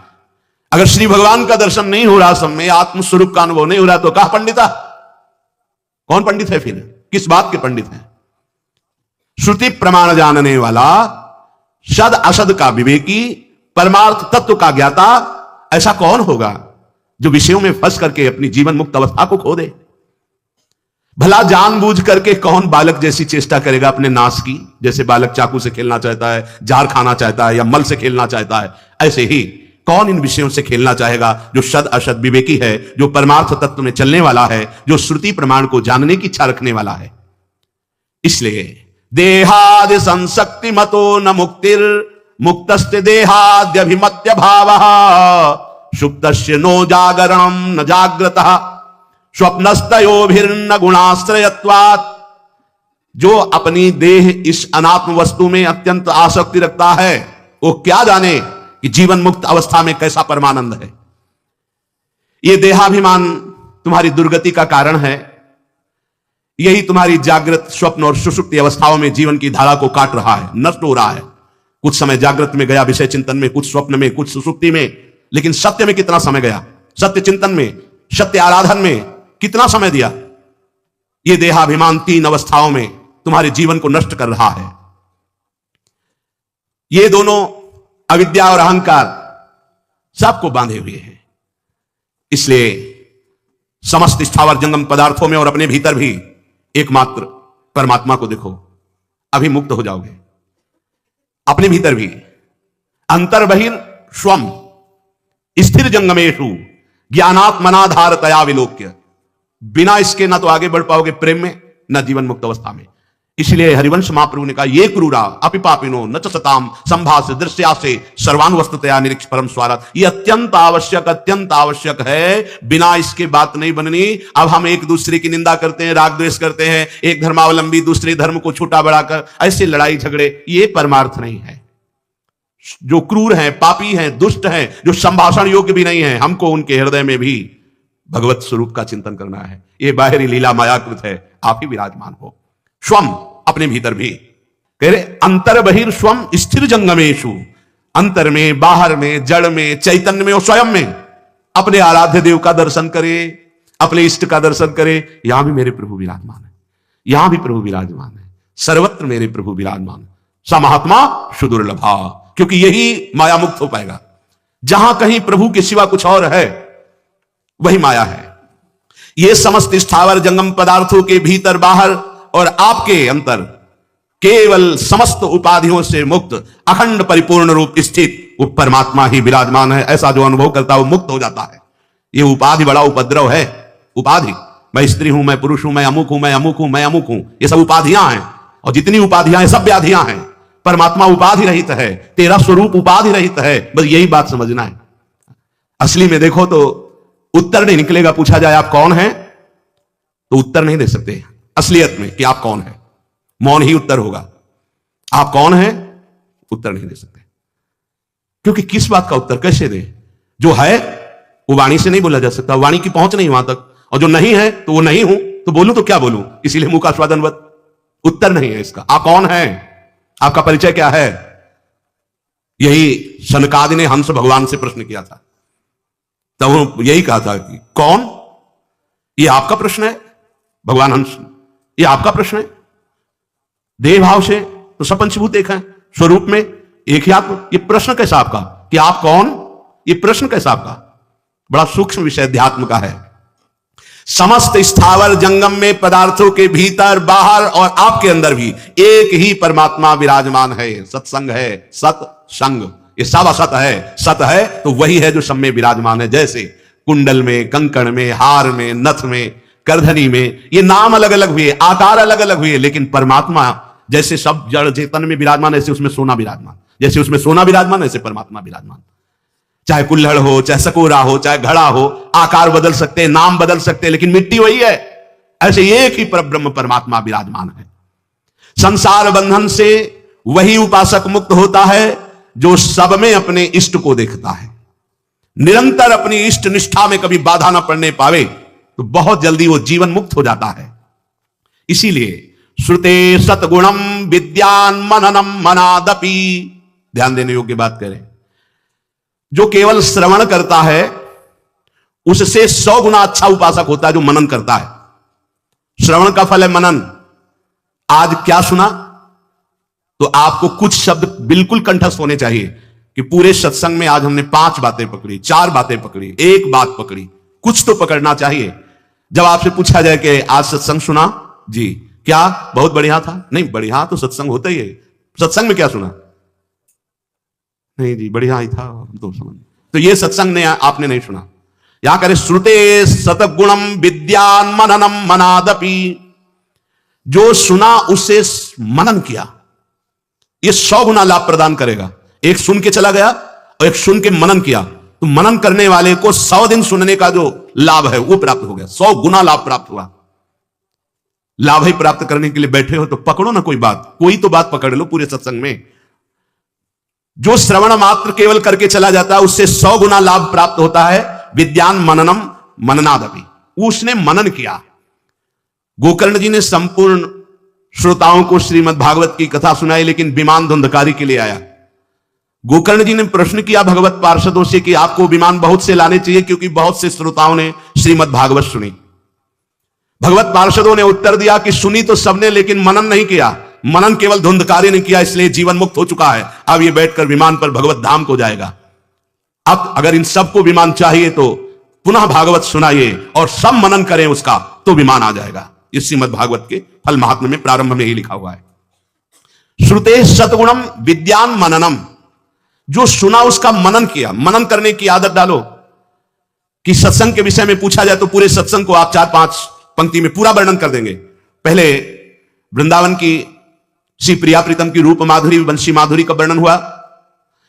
अगर श्री भगवान का दर्शन नहीं हो रहा, सब में आत्मस्वरूप का अनुभव नहीं हो रहा, तो कहा पंडिता? कौन पंडित है फिर? किस बात के पंडित है? श्रुति प्रमाण जानने वाला, सद असद का विवेकी, परमार्थ तत्व का ज्ञाता, ऐसा कौन होगा जो विषयों में फंस करके अपनी जीवन मुक्त अवस्था को खो दे? भला जानबूझ करके कौन बालक जैसी चेष्टा करेगा अपने नाश की? जैसे बालक चाकू से खेलना चाहता है, जार खाना चाहता है या मल से खेलना चाहता है, ऐसे ही कौन इन विषयों से खेलना चाहेगा जो सद असद विवेकी है, जो परमार्थ तत्व में चलने वाला है, जो श्रुति प्रमाण को जानने की इच्छा रखने वाला है। इसलिए देहादि संशक्ति मतो न मुक्तिर मुक्तस्ते देहाद्यभिमत्य भावः सुप्तस्य नो जागरणम न जाग्रतः स्वप्नस्तयोभिर्न गुणाश्रयत्वात्। जो अपनी देह इस अनात्म वस्तु में अत्यंत आसक्ति रखता है, वो क्या जाने कि जीवन मुक्त अवस्था में कैसा परमानंद है। ये देहाभिमान तुम्हारी दुर्गति का कारण है। यही तुम्हारी जागृत, स्वप्न और सुषुप्ति अवस्थाओं में जीवन की धारा को काट रहा है, नष्ट हो रहा है। कुछ समय जागृत में गया विषय चिंतन में, कुछ स्वप्न में, कुछ सुषुप्ति में, लेकिन सत्य में कितना समय गया? सत्य चिंतन में, सत्य आराधन में कितना समय दिया? ये देहाभिमान तीन अवस्थाओं में तुम्हारे जीवन को नष्ट कर रहा है। ये दोनों अविद्या और अहंकार सबको बांधे हुए हैं। इसलिए समस्त स्थावर जंगम पदार्थों में और अपने भीतर भी एकमात्र परमात्मा को देखो, अभी मुक्त हो जाओगे। अपने भीतर भी अंतर बहिर स्वम स्थिर जंगमेशु ज्ञानात्मनाधारतया विलोक्य। बिना इसके ना तो आगे बढ़ पाओगे प्रेम में, ना जीवन मुक्त अवस्था में। इसलिए हरिवंश महाप्रभु ने कहा, ये क्रूरा अपिपापिनो न च सताम संभाष्य दृश्यासे सर्वान्वस्ततया निरीक्ष परम स्वारात। ये अत्यंत आवश्यक है। बिना इसके बात नहीं बननी। अब हम एक दूसरे की निंदा करते हैं, राग द्वेष करते हैं, एक धर्मावलंबी दूसरे धर्म को छोटा बढ़ाकर ऐसे लड़ाई झगड़े, ये परमार्थ नहीं है। जो क्रूर हैं, पापी हैं, दुष्ट हैं, जो संभाषण योग्य भी नहीं है, हमको उनके हृदय में भी भगवत स्वरूप का चिंतन करना है। ये बाहरी लीला मायाकृत है, आप ही विराजमान हो। स्वम अपने भीतर भी कह रहे, अंतर बहिर स्वम स्थिर जंगमेशु। अंतर में, बाहर में, जड़ में, चैतन्य में और स्वयं में अपने आराध्य देव का दर्शन करे, अपने इष्ट का दर्शन करे। यहां भी मेरे प्रभु विराजमान है, यहां भी प्रभु विराजमान है, सर्वत्र मेरे प्रभु विराजमान। स महात्मा सुदुर्लभा, क्योंकि यही माया मुक्त हो पाएगा। जहां कहीं प्रभु के सिवा कुछ और है, वही माया है। ये समस्त स्थावर जंगम पदार्थों के भीतर बाहर और आपके अंतर केवल समस्त उपाधियों से मुक्त अखंड परिपूर्ण रूप स्थित वो परमात्मा ही विराजमान है। ऐसा जो अनुभव करता है वो मुक्त हो जाता है। ये उपाधि बड़ा उपद्रव है। उपाधि, मैं स्त्री हूं, मैं पुरुष हूं, मैं अमुक हूं, मैं अमुक हूं, मैं अमुक हूं, ये सब उपाधियां हैं। और जितनी उपाधियां हैं सब व्याधियां हैं। परमात्मा उपाधि रहित है, तेरा स्वरूप उपाधि रहित है। बस यही बात समझना है। असली में देखो तो उत्तर नहीं निकलेगा। पूछा जाए आप कौन हैं, तो उत्तर नहीं दे सकते असलियत में कि आप कौन हैं। मौन ही उत्तर होगा। आप कौन हैं, उत्तर नहीं दे सकते। क्योंकि किस बात का उत्तर कैसे दे? जो है वो वाणी से नहीं बोला जा सकता, वाणी की पहुंच नहीं वहां तक। और जो नहीं है तो वो नहीं हूं, तो बोलूं तो क्या बोलूं? इसीलिए मुंह का स्वादनवत उत्तर नहीं है इसका। आप कौन हैं, आपका परिचय क्या है? यही सनकादि ने हंस भगवान से प्रश्न किया था। तब वो यही कहा था कि कौन, ये आपका प्रश्न है भगवान हंस, ये आपका प्रश्न है। देह भाव से तो सब पंचभूत एक हैं, स्वरूप में एक ही आत्मा। ये प्रश्न कैसा आपका कि आप कौन, ये प्रश्न कैसा आपका? बड़ा सूक्ष्म विषय अध्यात्म का है। समस्त स्थावर जंगम में पदार्थों के भीतर बाहर और आपके अंदर भी एक ही परमात्मा विराजमान है। सत्संग है, सत्संग, ये सब असत है, सत है तो वही है जो सब में विराजमान है। जैसे कुंडल में, कंकड़ में, हार में, नथ में, करधनी में, ये नाम अलग अलग हुए, आकार अलग अलग हुए, लेकिन परमात्मा जैसे सब जड़ चेतन में विराजमान, ऐसे उसमें सोना विराजमान, जैसे उसमें सोना विराजमान ऐसे परमात्मा विराजमान। चाहे कुल्हड़ हो, चाहे सकोरा हो, चाहे घड़ा हो, आकार बदल सकते, नाम बदल सकते, लेकिन मिट्टी वही है। ऐसे एक ही परब्रह्म परमात्मा विराजमान है। संसार बंधन से वही उपासक मुक्त होता है जो सब में अपने इष्ट को देखता है। निरंतर अपनी इष्ट निष्ठा में कभी बाधा ना पड़ने पावे तो बहुत जल्दी वो जीवन मुक्त हो जाता है। इसीलिए श्रुते सतगुणम विद्यान मननम मनादपि, ध्यान देने योग्य बात करें, जो केवल श्रवण करता है उससे 100 गुना अच्छा उपासक होता है जो मनन करता है। श्रवण का फल है मनन। आज क्या सुना, तो आपको कुछ शब्द बिल्कुल कंठस्थ होने चाहिए कि पूरे सत्संग में आज हमने 5 बातें पकड़ी, 4 बातें पकड़ी, 1 बात पकड़ी, कुछ तो पकड़ना चाहिए। जब आपसे पूछा जाए कि आज सत्संग सुना जी, क्या बहुत बढ़िया था? नहीं, बढ़िया तो सत्संग होता ही है। सत्संग में क्या सुना? नहीं जी, बढ़िया ही था, तो समझ, तो ये सत्संग ने आपने नहीं सुना। यहां करे श्रुते सतगुणम विद्यान मननम मनादपि, जो सुना उसे मनन किया, ये 100 गुना लाभ प्रदान करेगा। एक सुन के चला गया और एक सुन के मनन किया, तो मनन करने वाले को 100 दिन सुनने का जो लाभ है वो प्राप्त हो गया, 100 गुना लाभ प्राप्त हुआ। लाभ ही प्राप्त करने के लिए बैठे हो तो पकड़ो ना कोई बात, कोई तो बात पकड़ लो पूरे सत्संग में। जो श्रवण मात्र केवल करके चला जाता है उससे 100 गुना लाभ प्राप्त होता है। विद्यान मननम मननादपि, उसने मनन किया। गोकर्ण जी ने संपूर्ण श्रोताओं को श्रीमद् भागवत की कथा सुनाई, लेकिन विमान धुंधकारी के लिए आया। गोकर्ण जी ने प्रश्न किया भगवत पार्षदों से कि आपको विमान बहुत से लाने चाहिए क्योंकि बहुत से श्रोताओं ने श्रीमद् भागवत सुनी। भगवत पार्षदों ने उत्तर दिया कि सुनी तो सबने, लेकिन मनन नहीं किया। मनन केवल धुंधकारी ने किया, इसलिए जीवन मुक्त हो चुका है। अब ये बैठकर विमान पर भगवत धाम को जाएगा। अब अगर इन सबको विमान चाहिए तो पुनः भागवत सुनाइए और सब मनन करें उसका, तो विमान आ जाएगा। इस श्रीमद् भागवत के फल महात्म्य में प्रारंभ में ही लिखा हुआ है। श्रुते सतगुणम विद्यान मननम, जो सुना उसका मनन किया। मनन करने की आदत डालो कि सत्संग के विषय में पूछा जाए तो पूरे सत्संग को आप 4-5 पंक्ति में पूरा वर्णन कर देंगे। पहले वृंदावन की श्री प्रिया प्रीतम की रूप माधुरी, वंशी माधुरी का वर्णन हुआ,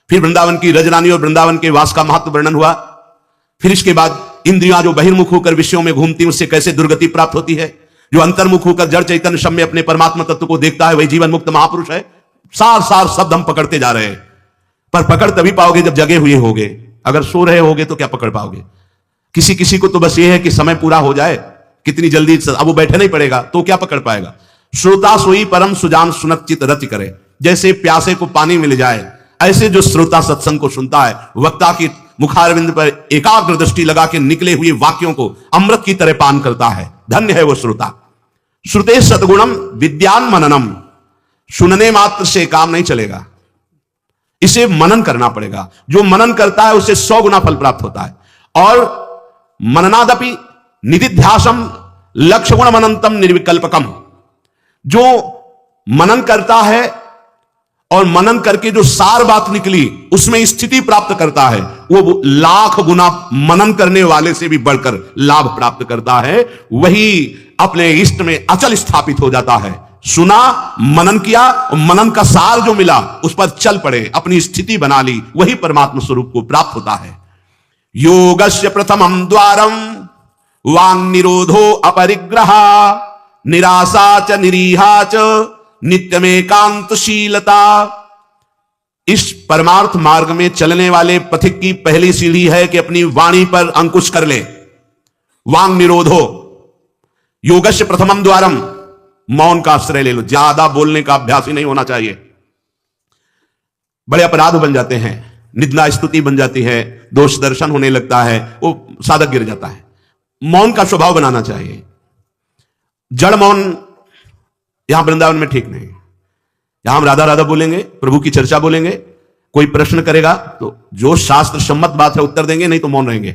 फिर वृंदावन की रजरानी और वृंदावन के वास का महत्व वर्णन हुआ, फिर इसके बाद इंद्रियां जो बहिर्मुख होकर विषयों में घूमती हैं उससे कैसे दुर्गति प्राप्त होती है, जो अंतर्मुख होकर जड़ चैतन्य सब में अपने परमात्मा तत्व को देखता है वही जीवन मुक्त महापुरुष है। सार सार शब्द हम पकड़ते जा रहे हैं, पर पकड़ तभी पाओगे जब जगे हुए होगे। अगर सो रहे होगे तो क्या पकड़ पाओगे? किसी किसी को तो बस ये है कि समय पूरा हो जाए, कितनी जल्दी, अब वो बैठे नहीं पड़ेगा तो क्या पकड़ पाएगा। श्रोता सोई परम सुजान सुनत चित रति करे, जैसे प्यासे को पानी मिल जाए ऐसे जो श्रोता सत्संग को सुनता है, वक्ता की मुखारविंद पर एकाग्र दृष्टि लगा के निकले हुए वाक्यों को अमृत की तरह पान करता है, धन्य है वो श्रोता। श्रुते सद्गुणम विद्यान मननम, सुनने मात्र से काम नहीं चलेगा, इसे मनन करना पड़ेगा। जो मनन करता है उसे 100 गुना फल प्राप्त होता है। और मननादपि निधिध्यासम लक्ष्य गुण मनंतम निर्विकल्पकम, जो मनन करता है और मनन करके जो सार बात निकली उसमें स्थिति प्राप्त करता है, वो लाख गुना मनन करने वाले से भी बढ़कर लाभ प्राप्त करता है। वही अपने इष्ट में अचल स्थापित हो जाता है। सुना, मनन किया और मनन का सार जो मिला उस पर चल पड़े, अपनी स्थिति बना ली, वही परमात्मा स्वरूप को प्राप्त होता है। योगस्य प्रथमं द्वारम वांग निरोधो अपरिग्रह निराशा च निरीहा च नित्यमेकांतशीलता। इस परमार्थ मार्ग में चलने वाले पथिक की पहली सीढ़ी है कि अपनी वाणी पर अंकुश कर ले। वांग निरोधो, योगस्य प्रथमम द्वारम, मौन का आश्रय ले लो, ज्यादा बोलने का अभ्यास ही नहीं होना चाहिए। बड़े अपराध बन जाते हैं, निंदा स्तुति बन जाती है, दोष दर्शन होने लगता है, वो साधक गिर जाता है। मौन का स्वभाव बनाना चाहिए। जड़ मौन यहां वृंदावन में ठीक नहीं। यहां हम राधा राधा बोलेंगे, प्रभु की चर्चा बोलेंगे, कोई प्रश्न करेगा तो जो शास्त्र सम्मत बात है उत्तर देंगे, नहीं तो मौन रहेंगे।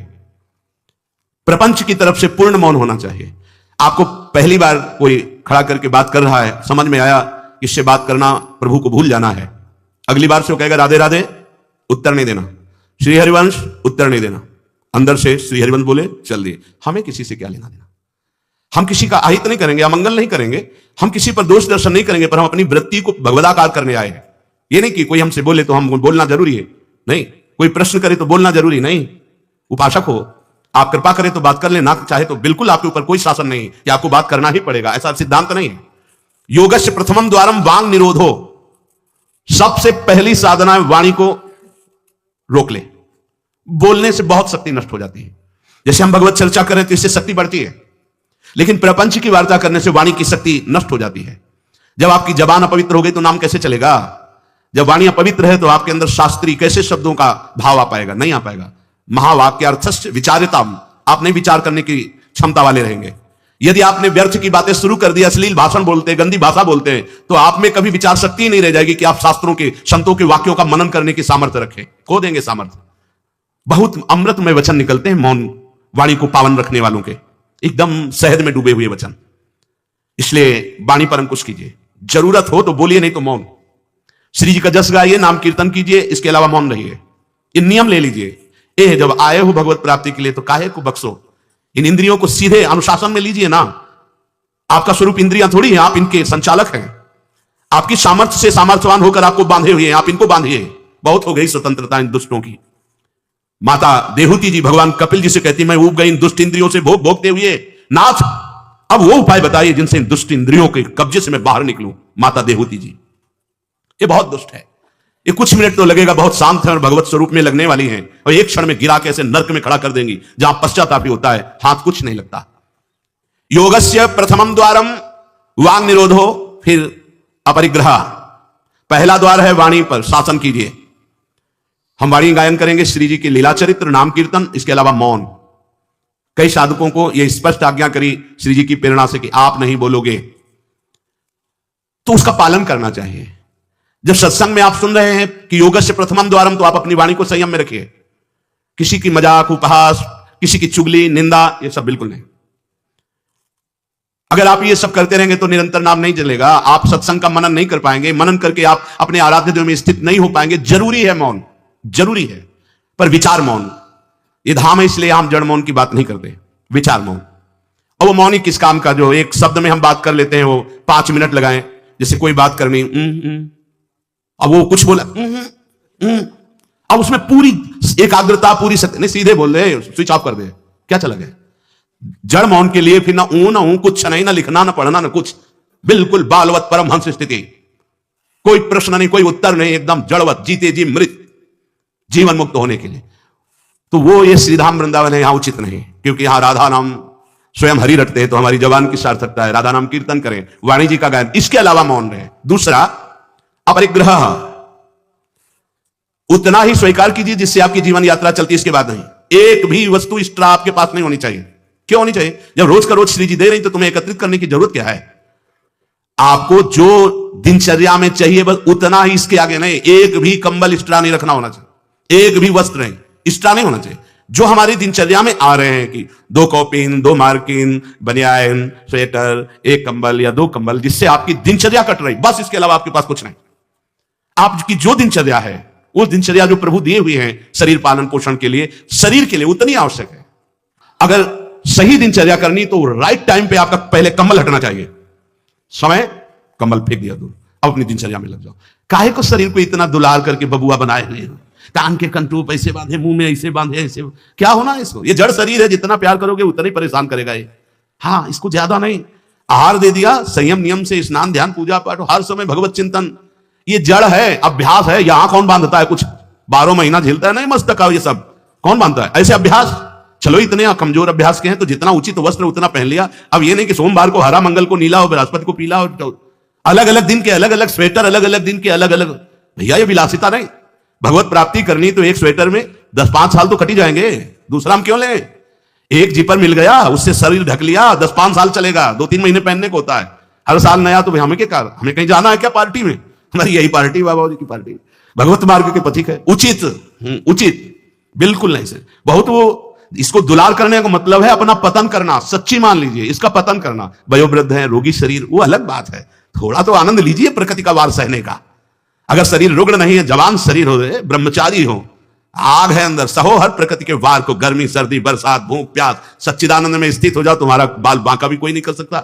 प्रपंच की तरफ से पूर्ण मौन होना चाहिए। आपको पहली बार कोई खड़ा करके बात कर रहा है, समझ में आया इससे बात करना प्रभु को भूल जाना है, अगली बार से वो कहेगा राधे राधे, उत्तर नहीं देना, श्री हरिवंश, उत्तर नहीं देना, अंदर से श्री हरिवंश बोले चल दिए। हमें किसी से क्या लेना देना? हम किसी का अहित नहीं करेंगे, अमंगल नहीं करेंगे, हम किसी पर दोष दर्शन नहीं करेंगे, पर हम अपनी वृत्ति को भगवदाकार करने आए हैं। ये नहीं कि कोई हमसे बोले तो हम बोलना जरूरी है, नहीं, कोई प्रश्न करे तो बोलना जरूरी नहीं। उपासक हो, आप कृपा करें तो बात कर ले, ना चाहे तो बिल्कुल आपके ऊपर कोई शासन नहीं कि आपको बात करना ही पड़ेगा, ऐसा सिद्धांत नहीं है। योगस्य प्रथमम द्वारम वांग निरोधो, सबसे पहली साधना है वाणी को रोक ले। बोलने से बहुत शक्ति नष्ट हो जाती है। जैसे हम भगवत चर्चा करें तो इससे शक्ति बढ़ती है, लेकिन प्रपंच की वार्ता करने से वाणी की शक्ति नष्ट हो जाती है। जब आपकी जबान अपवित्र हो गई तो नाम कैसे चलेगा? जब वाणी अपवित्र है तो आपके अंदर शास्त्रीय कैसे शब्दों का भाव आ पाएगा? नहीं आ पाएगा। महावाक्यार्थस्य विचारिताम, आप नहीं विचार करने की क्षमता वाले रहेंगे। यदि आपने व्यर्थ की बातें शुरू कर दी, अश्लील भाषण बोलते हैं, गंदी भाषा बोलते हैं, तो आप में कभी विचार शक्ति नहीं रह जाएगी कि आप शास्त्रों के, संतों के वाक्यों का मनन करने की सामर्थ्य रखें। खो देंगे सामर्थ्य। बहुत अमृतमय वचन निकलते हैं मौन वाणी को पावन रखने वालों के, एकदम शहद में डूबे हुए वचन। इसलिए वाणी पर अंकुश कीजिए, जरूरत हो तो बोलिए, नहीं तो मौन। श्री जी का जस गाइए, नाम कीर्तन कीजिए, इसके अलावा मौन रहिए। ये नियम ले लीजिए। ए जब आए हो भगवत प्राप्ति के लिए तो काहे को बख्शो, इन इंद्रियों को सीधे अनुशासन में लीजिए ना। आपका स्वरूप इंद्रियां थोड़ी है, आप इनके संचालक हैं। आपकी सामर्थ्य से सामर्थ्यवान होकर आपको बांधे हुए हैं, आप इनको बांधिए। बहुत हो गई स्वतंत्रता इन दुष्टों की। माता देहूती जी भगवान कपिल जी से कहती, मैं ऊब गई इन दुष्ट इंद्रियों से भोग भोगते हुए, नाथ अब वो उपाय बताइए जिनसे इन दुष्ट इंद्रियों के कब्जे से मैं बाहर निकलूं। माता देहूती जी, ये बहुत दुष्ट है। ये कुछ मिनट तो लगेगा, बहुत शांत है और भगवत स्वरूप में लगने वाली हैं, और एक क्षण में गिरा के ऐसे नर्क में खड़ा कर देंगी जहां पश्चाताप होता है, हाथ कुछ नहीं लगता। योगस्य प्रथमम द्वारम वांग निरोधो, फिर अपरिग्रह। पहला द्वार है वाणी पर शासन कीजिए। हम वाणी गायन करेंगे, श्री जी की लीला चरित्र, नाम कीर्तन, इसके अलावा मौन। कई साधकों को यह स्पष्ट आज्ञा करी श्री जी की प्रेरणा से कि आप नहीं बोलोगे, तो उसका पालन करना चाहिए। जब सत्संग में आप सुन रहे हैं कि योगस्य प्रथमम द्वारम, तो आप अपनी वाणी को संयम में रखिए। किसी की मजाक, उपहास, किसी की चुगली, निंदा, ये सब बिल्कुल नहीं। अगर आप ये सब करते रहेंगे तो निरंतर नाम नहीं चलेगा, आप सत्संग का मनन नहीं कर पाएंगे, मनन करके आप अपने आराध्य देव में स्थित नहीं हो पाएंगे। जरूरी है मौन, जरूरी है, पर विचार मौन। ये धाम है, इसलिए हम जड़ मौन की बात नहीं करते, विचार मौन। और वो मौन ही किस काम का, जो एक शब्द में हम बात कर लेते हैं, वो 5 मिनट लगाएं। जैसे कोई बात करनी, अब वो कुछ बोला, अब उसमें पूरी एकाग्रता, पूरी सत्य नहीं, सीधे बोल रहे, स्विच ऑफ कर दे, क्या चला गया। जड़ मौन के लिए फिर ना ऊ कुछ नहीं, ना लिखना, ना पढ़ना, ना कुछ, बिल्कुल बालवत परमहंस स्थिति। कोई प्रश्न नहीं, कोई उत्तर नहीं, एकदम जड़वत, जीते जी मृत, जीवन मुक्त होने के लिए। तो वो ये श्रीधाम वृंदावन है, यहां उचित नहीं, क्योंकि यहां राधा नाम स्वयं हरि रटते हैं, तो हमारी जबान की सार्थकता है, राधा नाम कीर्तन करें, वाणी जी का गायन, इसके अलावा मौन रहे। दूसरा अपरिग्रह, उतना ही स्वीकार कीजिए जिससे आपकी जीवन यात्रा चलती है, इसके बाद नहीं। एक भी वस्तु एक्स्ट्रा आपके पास नहीं होनी चाहिए। क्यों होनी चाहिए? जब रोज का रोज श्री जी दे रही तो तुम्हें एकत्रित करने की जरूरत क्या है? आपको जो दिनचर्या में चाहिए बस उतना ही, इसके आगे नहीं। एक भी कंबल एक्स्ट्रा नहीं रखना होना चाहिए, एक भी वस्त्र नहीं एक्स्ट्रा नहीं होना चाहिए। जो हमारी दिनचर्या में आ रहे हैं कि 2 कॉपिन, 2 मार्किन, बनियान, स्वेटर, 1 कंबल या 2 कंबल, जिससे आपकी दिनचर्या कट रही, बस इसके अलावा आपके पास कुछ नहीं। आपकी जो दिनचर्या है, वो दिनचर्या जो प्रभु दिए हुए हैं शरीर पालन पोषण के लिए, शरीर के लिए उतनी आवश्यक है। अगर सही दिनचर्या करनी तो राइट टाइम पे आपका पहले कंबल हटना चाहिए। समय कंबल फेंक दिया दूर, अब अपनी दिनचर्या में लग जाओ। काहे को शरीर को इतना दुलार करके बबुआ बनाए हुए हैं, कान के कंटूप ऐसे बांधे, मुंह में ऐसे बांधे, ऐसे क्या होना है इसको? ये जड़ शरीर है, जितना प्यार करोगे उतना ही परेशान करेगा ये। हाँ, इसको ज्यादा नहीं, आहार दे दिया, संयम नियम से स्नान ध्यान पूजा पाठ, हर समय भगवत चिंतन। ये जड़ है, अभ्यास है। यहां कौन बांधता है कुछ? 12 महीना झेलता है नहीं मस्तक का, ये सब कौन बांधता है? ऐसे अभ्यास, चलो इतने कमजोर अभ्यास के हैं तो जितना उचित वस्त्र उतना पहन लिया। अब ये नहीं कि सोमवार को हरा, मंगल को नीला और बृहस्पति को पीला, और अलग अलग दिन के अलग अलग स्वेटर, अलग अलग दिन के अलग अलग। भैया ये विलासिता नहीं। भगवत प्राप्ति करनी तो एक स्वेटर में 10-5 साल तो कट ही जाएंगे, दूसरा हम क्यों लें? एक जीपर मिल गया, उससे शरीर ढक लिया, 10-5 साल चलेगा, 2-3 महीने पहनने को होता है, हर साल नया, तो हमें क्या, हमें कहीं जाना है क्या पार्टी में? हमारी यही पार्टी, बाबा जी की पार्टी, भगवत मार्ग के पथिक है। उचित, उचित बिल्कुल नहीं सर। बहुत वो इसको दुलार करने का मतलब है अपना पतन करना। सच्ची मान लीजिए, इसका पतन करना। वयोवृद्ध है, रोगी शरीर, वो अलग बात है, थोड़ा तो आनंद लीजिए प्रकृति का वार सहने का। अगर शरीर रुग्ण नहीं है, जवान शरीर हो, ब्रह्मचारी हो, आग है अंदर, सहो हर प्रकृति के वार को, गर्मी सर्दी बरसात भूख प्यास, सच्चिदानंद में स्थित हो जाओ, तुम्हारा बाल बांका भी कोई नहीं कर सकता।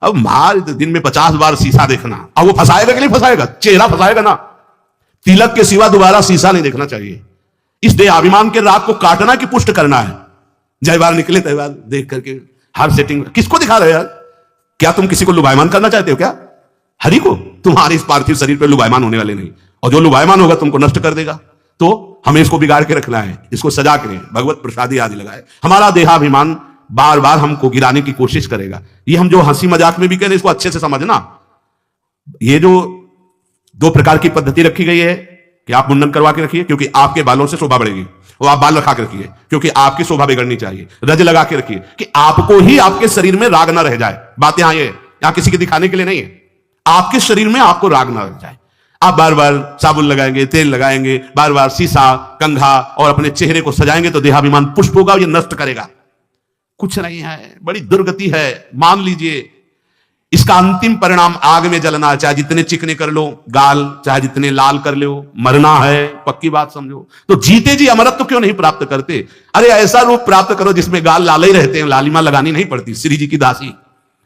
अब मार दिन में 50 बार शीशा देखना, अब वो फंसाएगा कि नहीं फंसाएगा? चेहरा फंसाएगा ना। तिलक के सिवा दोबारा शीशा नहीं देखना चाहिए। इस देहाभिमान के राग को काटना कि पुष्ट करना है? जय बार निकले तय बार देख करके हर सेटिंग किसको दिखा रहे हो यार? क्या तुम किसी को लुभायमान करना चाहते हो क्या? हरि को? तुम्हारे इस पार्थिव शरीर पे लुभायमान होने वाले नहीं, और जो लुभायमान होगा तुमको नष्ट कर देगा। तो हमें इसको बिगाड़ के रखना है, इसको सजा के भगवत प्रसादी आदि लगाए। हमारा देहाभिमान बार बार हमको गिराने की कोशिश करेगा। ये हम जो हंसी मजाक में भी कह रहे हैं, इसको अच्छे से समझना। ये जो 2 प्रकार की पद्धति रखी गई है कि आप मुंडन करवा के रखिए क्योंकि आपके बालों से शोभा बढ़ेगी, और आप बाल रखा के रखिए क्योंकि आपकी शोभा बिगड़नी चाहिए। रज लगा के रखिए कि आपको ही आपके शरीर में राग ना रह जाए। बात यहां ये, यहां किसी के दिखाने के लिए नहीं है, आपके शरीर में आपको राग ना रह जाए। आप बार बार साबुन लगाएंगे, तेल लगाएंगे, बार बार शीशा कंघा और अपने चेहरे को सजाएंगे तो देहाभिमान पुष्प होगा, ये नष्ट करेगा। कुछ नहीं है, बड़ी दुर्गति है, मान लीजिए। इसका अंतिम परिणाम आग में जलना, चाहे जितने चिकने कर लो गाल, चाहे जितने लाल कर लो, मरना है, पक्की बात समझो। तो जीते जी अमरत्व क्यों नहीं प्राप्त करते? अरे ऐसा रूप प्राप्त करो जिसमें गाल लाल ही रहते हैं, लालिमा लगानी नहीं पड़ती। श्री जी की दासी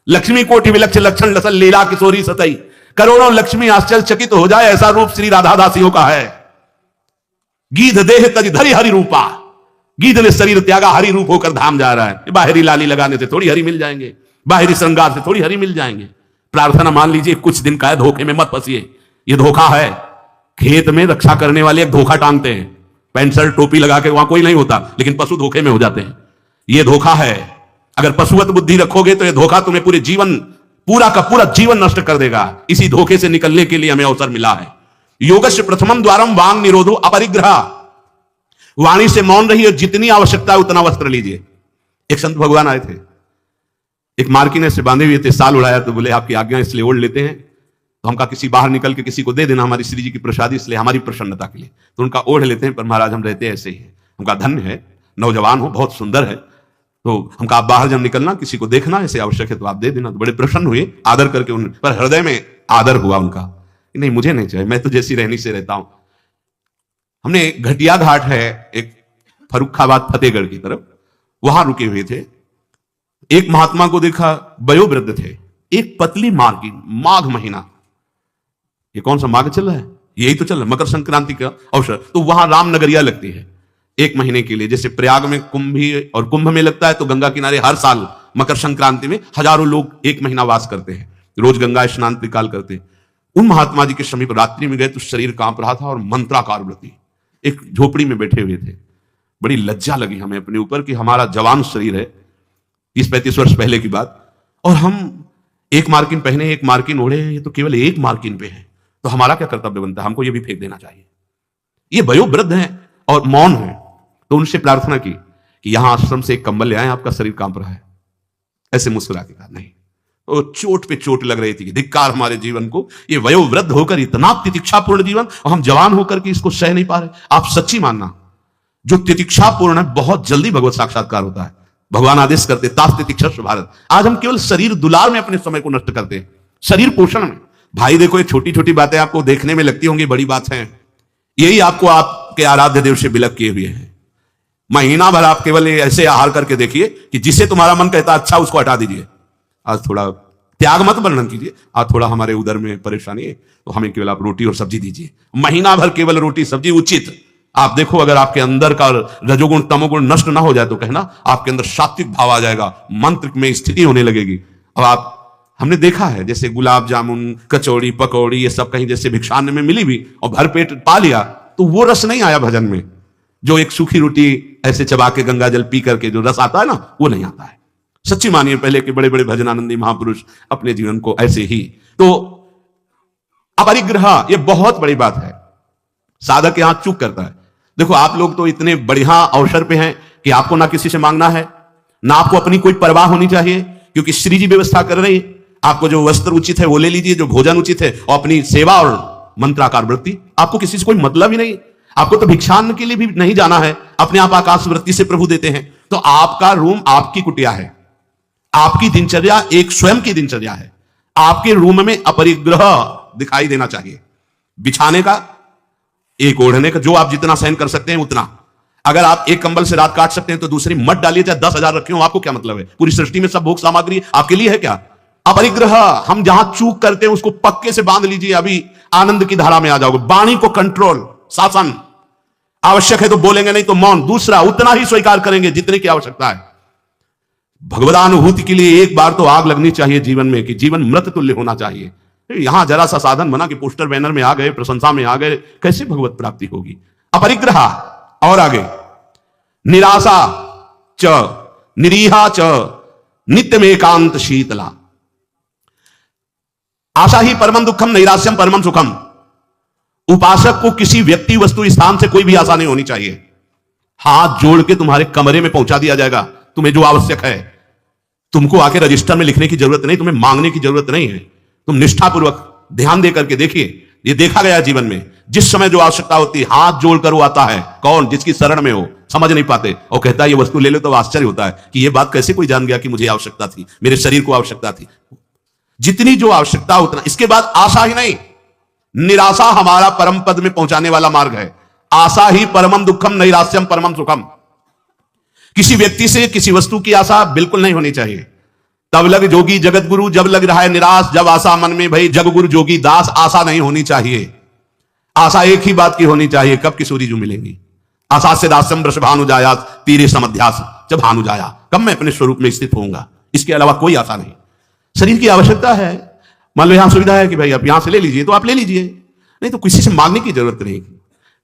लक्ष्मी कोटि विलक्ष लक्षण लसल लीला किशोरी सतई, करोड़ों लक्ष्मी आश्चर्य चकित हो जाए, ऐसा रूप श्री राधा दासियों का है। गीध देह तज धरि हरि रूपा, गीध ने शरीर त्यागा, हरि रूप होकर धाम जा रहा है। बाहरी लाली लगाने से थोड़ी हरि मिल जाएंगे, बाहरी श्रृंगार से थोड़ी हरि मिल जाएंगे। प्रार्थना मान लीजिए कुछ दिन का है, धोखे में मत फंसिए। ये धोखा है। खेत में रक्षा करने वाले एक धोखा टांगते हैं, पैंट शर्ट टोपी लगा के, वहां कोई नहीं होता, लेकिन पशु धोखे में हो जाते हैं। ये धोखा है। अगर पशुवत बुद्धि रखोगे तो ये धोखा तुम्हें पूरे जीवन, पूरा का पूरा जीवन नष्ट कर देगा। इसी धोखे से निकलने के लिए हमें अवसर मिला है। योगस्य प्रथमम द्वारम वांग निरोधो अपरिग्रह, वाणी से मौन रहिए, जितनी आवश्यकता है उतना वस्त्र लीजिए। एक संत भगवान आए थे, एक मार्किन से बांधे हुए थे, साल उड़ाया, तो बोले आपकी आज्ञा इसलिए ओढ़ लेते हैं। तो हमका किसी बाहर निकल के किसी को दे देना, हमारी श्री जी की प्रसादी, इसलिए हमारी प्रसन्नता के लिए, तो उनका ओढ़ लेते हैं। पर महाराज हम रहते ऐसे ही हैं, हमका धन्य है, नौजवान हो, बहुत सुंदर है, तो हमका आप बाहर जब निकलना किसी को देखना ऐसे आवश्यक है तो आप दे देना। तो बड़े प्रसन्न हुए, आदर करके उन पर हृदय में आदर हुआ उनका, नहीं मुझे नहीं चाहिए, मैं तो जैसी रहनी से रहता हूं। हमने घटिया घाट है एक फर्रुखाबाद फतेहगढ़ की तरफ, वहां रुके हुए थे। एक महात्मा को देखा, वयोवृद्ध थे, एक पतली मार्गिन, माघ महीना, ये कौन सा माघ चल रहा है, यही तो चल रहा है, मकर संक्रांति का अवसर। तो वहां रामनगरिया लगती है 1 महीने के लिए, जैसे प्रयाग में कुंभी और कुंभ में लगता है, तो गंगा किनारे हर साल मकर संक्रांति में हजारों लोग 1 महीना वास करते हैं, रोज गंगा स्नान त्रिकाल करते हैं। उन महात्मा जी के समीप रात्रि में गए तो शरीर कांप रहा था और मंत्राकार वृत्ति, एक झोपड़ी में बैठे हुए थे। बड़ी लज्जा लगी हमें अपने ऊपर कि हमारा जवान शरीर है, 30-35 वर्ष पहले की बात, और हम 1 मार्किन पहने, 1 मार्किन ओढ़े, ये तो केवल 1 मार्किन पे है, तो हमारा क्या कर्तव्य बनता है? हमको ये भी फेंक देना चाहिए। ये वयोवृद्ध हैं और मौन है, तो उनसे प्रार्थना की कि यहां आश्रम से एक कंबल ले आए, आपका शरीर कांप रहा है। ऐसे मुस्कुरा के कहा नहीं, तो चोट पे चोट लग रही थी, धिक्कार हमारे जीवन को, ये वयोवृद्ध होकर इतना तितिक्षापूर्ण जीवन, और हम जवान होकर के इसको सह नहीं पा रहे। आप सच्ची मानना, जो तितिक्षापूर्ण है बहुत जल्दी भगवत साक्षात्कार होता है। भगवान आदेश करते तास तितिक्षस्व भारत। आज हम केवल शरीर दुलार में अपने समय को नष्ट करते हैं, शरीर पोषण में। भाई देखो, ये छोटी छोटी बातें आपको देखने में लगती होंगी बड़ी बात है, यही आपको आपके आराध्य देव से विलग किए हुए हैं। महीना भर आप केवल ऐसे आहार करके देखिए कि जिसे तुम्हारा मन कहता अच्छा उसको हटा दीजिए। आज थोड़ा त्याग मत वर्णन कीजिए, आज थोड़ा हमारे उदर में परेशानी है तो हमें केवल आप रोटी और सब्जी दीजिए। महीना भर केवल रोटी सब्जी उचित। आप देखो, अगर आपके अंदर का रजोगुण तमोगुण नष्ट ना हो जाए तो कहना आपके अंदर सात्विक भाव आ जाएगा, मंत्र में स्थिति होने लगेगी। अब आप, हमने देखा है जैसे गुलाब जामुन कचौड़ी पकौड़ी ये सब कहीं जैसे भिक्षान्न में मिली भी और भर पेट पा लिया, तो वो रस नहीं आया भजन में। जो एक सूखी रोटी ऐसे चबा के गंगा जल पी करके जो रस आता है ना, वो नहीं आता है। सच्ची मानिए, पहले के बड़े बड़े भजनानंदी महापुरुष अपने जीवन को ऐसे ही। तो अपरिग्रह ये बहुत बड़ी बात है। साधक यहां चूक करता है। देखो आप लोग तो इतने बढ़िया अवसर पे हैं कि आपको ना किसी से मांगना है, ना आपको अपनी कोई परवाह होनी चाहिए, क्योंकि श्री जी व्यवस्था कर रही है। आपको जो वस्त्र उचित है वो ले लीजिए, जो भोजन उचित है, और अपनी सेवा और मंत्राकार वृत्ति। आपको किसी से कोई मतलब ही नहीं। आपको तो भिक्षान के लिए भी नहीं जाना है, अपने आप आकाश वृत्ति से प्रभु देते हैं। तो आपका रूम आपकी कुटिया है, आपकी दिनचर्या एक स्वयं की दिनचर्या है। आपके रूम में अपरिग्रह दिखाई देना चाहिए। बिछाने का, एक ओढ़ने का, जो आप जितना सहन कर सकते हैं उतना। अगर आप एक कंबल से रात काट सकते हैं तो दूसरी मत डालिए, चाहे 10,000 रखे हो, आपको क्या मतलब है? पूरी सृष्टि में सब भोग सामग्री आपके लिए है क्या? अपरिग्रह, हम जहां चूक करते हैं उसको पक्के से बांध लीजिए, अभी आनंद की धारा में आ जाओगे। वाणी को कंट्रोल, शासन, आवश्यक है तो बोलेंगे, नहीं तो मौन। दूसरा, उतना ही स्वीकार करेंगे जितने की आवश्यकता है। भगवदानुभूति के लिए एक बार तो आग लगनी चाहिए जीवन में, कि जीवन मृत तुल्य होना चाहिए। यहां जरा सा साधन बना कि पोस्टर बैनर में आ गए, प्रशंसा में आ गए, कैसे भगवत प्राप्ति होगी? अपरिग्रह। और आगे, निराशा च निरीहा च नित्यम एकांत शीतला। आशा ही परमं दुखम, नैराश्यम परमं सुखम। उपासक को किसी व्यक्ति, वस्तु, स्थान से कोई भी आशा नहीं होनी चाहिए। हाथ जोड़ के तुम्हारे कमरे में पहुंचा दिया जाएगा तुम्हें जो आवश्यक है। तुमको आके रजिस्टर में लिखने की जरूरत नहीं, तुम्हें मांगने की जरूरत नहीं है। तुम निष्ठापूर्वक ध्यान दे करके देखिए, ये देखा गया जीवन में, जिस समय जो आवश्यकता होती है हाथ जोड़कर वो आता है। कौन? जिसकी शरण में हो, समझ नहीं पाते और कहता है ये वस्तु ले लो, तो आश्चर्य होता है कि ये बात कैसे कोई जान गया कि मुझे आवश्यकता थी, मेरे शरीर को आवश्यकता थी। जितनी जो आवश्यकता उतना। इसके बाद आशा ही नहीं, निराशा हमारा परम पद में पहुंचाने वाला मार्ग है। आशा ही परमम दुखम, नैराश्यम परमम सुखम। किसी व्यक्ति से, किसी वस्तु की आशा बिल्कुल नहीं होनी चाहिए। तब लग जोगी जगत गुरु, जब लग रहा है निराश, जब आशा मन में भई जग गुरु जोगी दास। आशा नहीं होनी चाहिए। आशा एक ही बात की होनी चाहिए, कब किशोरी जो मिलेंगी। आशा से दासम वृष भानु जाया, तीरे समध्यास जब भानु जाया, कब मैं अपने स्वरूप में स्थित होऊंगा। इसके अलावा कोई आशा नहीं। शरीर की आवश्यकता है, मान लो यहां सुविधा है कि भाई आप यहां से ले लीजिए, तो आप ले लीजिए, नहीं तो किसी से मांगने की जरूरत नहीं।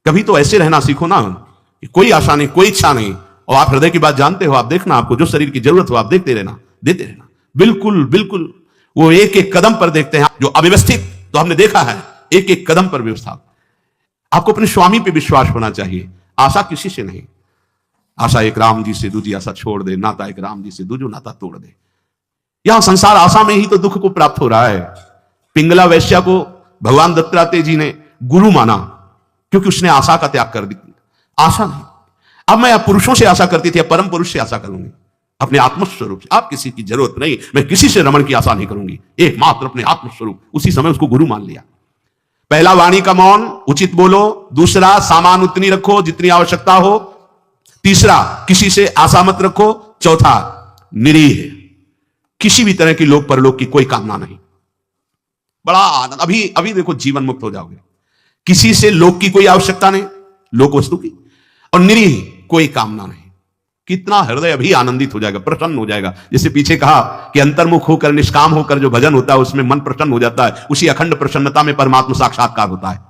कभी तो ऐसे रहना सीखो ना कि कोई आशा नहीं, कोई इच्छा नहीं, और आप हृदय की बात जानते हो। आप देखना, आपको जो शरीर की जरूरत हो आप देखते रहना, देते रहना। बिल्कुल बिल्कुल वो एक एक कदम पर देखते हैं। जो अव्यवस्थित, तो हमने देखा है एक एक कदम पर व्यवस्था। आपको अपने स्वामी पे विश्वास होना चाहिए, आशा किसी से नहीं। आशा एक राम जी से, दूजी आशा छोड़ दे, नाता एक राम जी से, दूजो नाता तोड़ दे। यहां संसार आशा में ही तो दुख को प्राप्त हो रहा है। पिंगला वैश्या को भगवान दत्तात्रेय जी ने गुरु माना, क्योंकि उसने आशा का त्याग कर दी। आशा नहीं। अब मैं पुरुषों से आशा करती थी, परम पुरुष से आशा करूंगी, अपने आत्मस्वरूप से। आप किसी की जरूरत नहीं, मैं किसी से रमण की आशा नहीं करूंगी, एकमात्र अपने आत्मस्वरूप। उसी समय उसको गुरु मान लिया। पहला, वाणी का मौन, उचित बोलो। दूसरा, सामान उतनी रखो जितनी आवश्यकता हो। तीसरा, किसी से आशा मत रखो। चौथा, निरीह, किसी भी तरह की लोक परलोक की कोई कामना नहीं। बड़ा आनंद। अभी देखो जीवन मुक्त हो जाओगे। किसी से लोक की कोई आवश्यकता नहीं, लोक वस्तु की, और निरीह, कोई कामना नहीं। कितना हृदय अभी आनंदित हो जाएगा, प्रसन्न हो जाएगा। जैसे पीछे कहा कि अंतर्मुख होकर, निष्काम होकर जो भजन होता है उसमें मन प्रसन्न हो जाता है। उसी अखंड प्रसन्नता में परमात्मा साक्षात्कार होता है।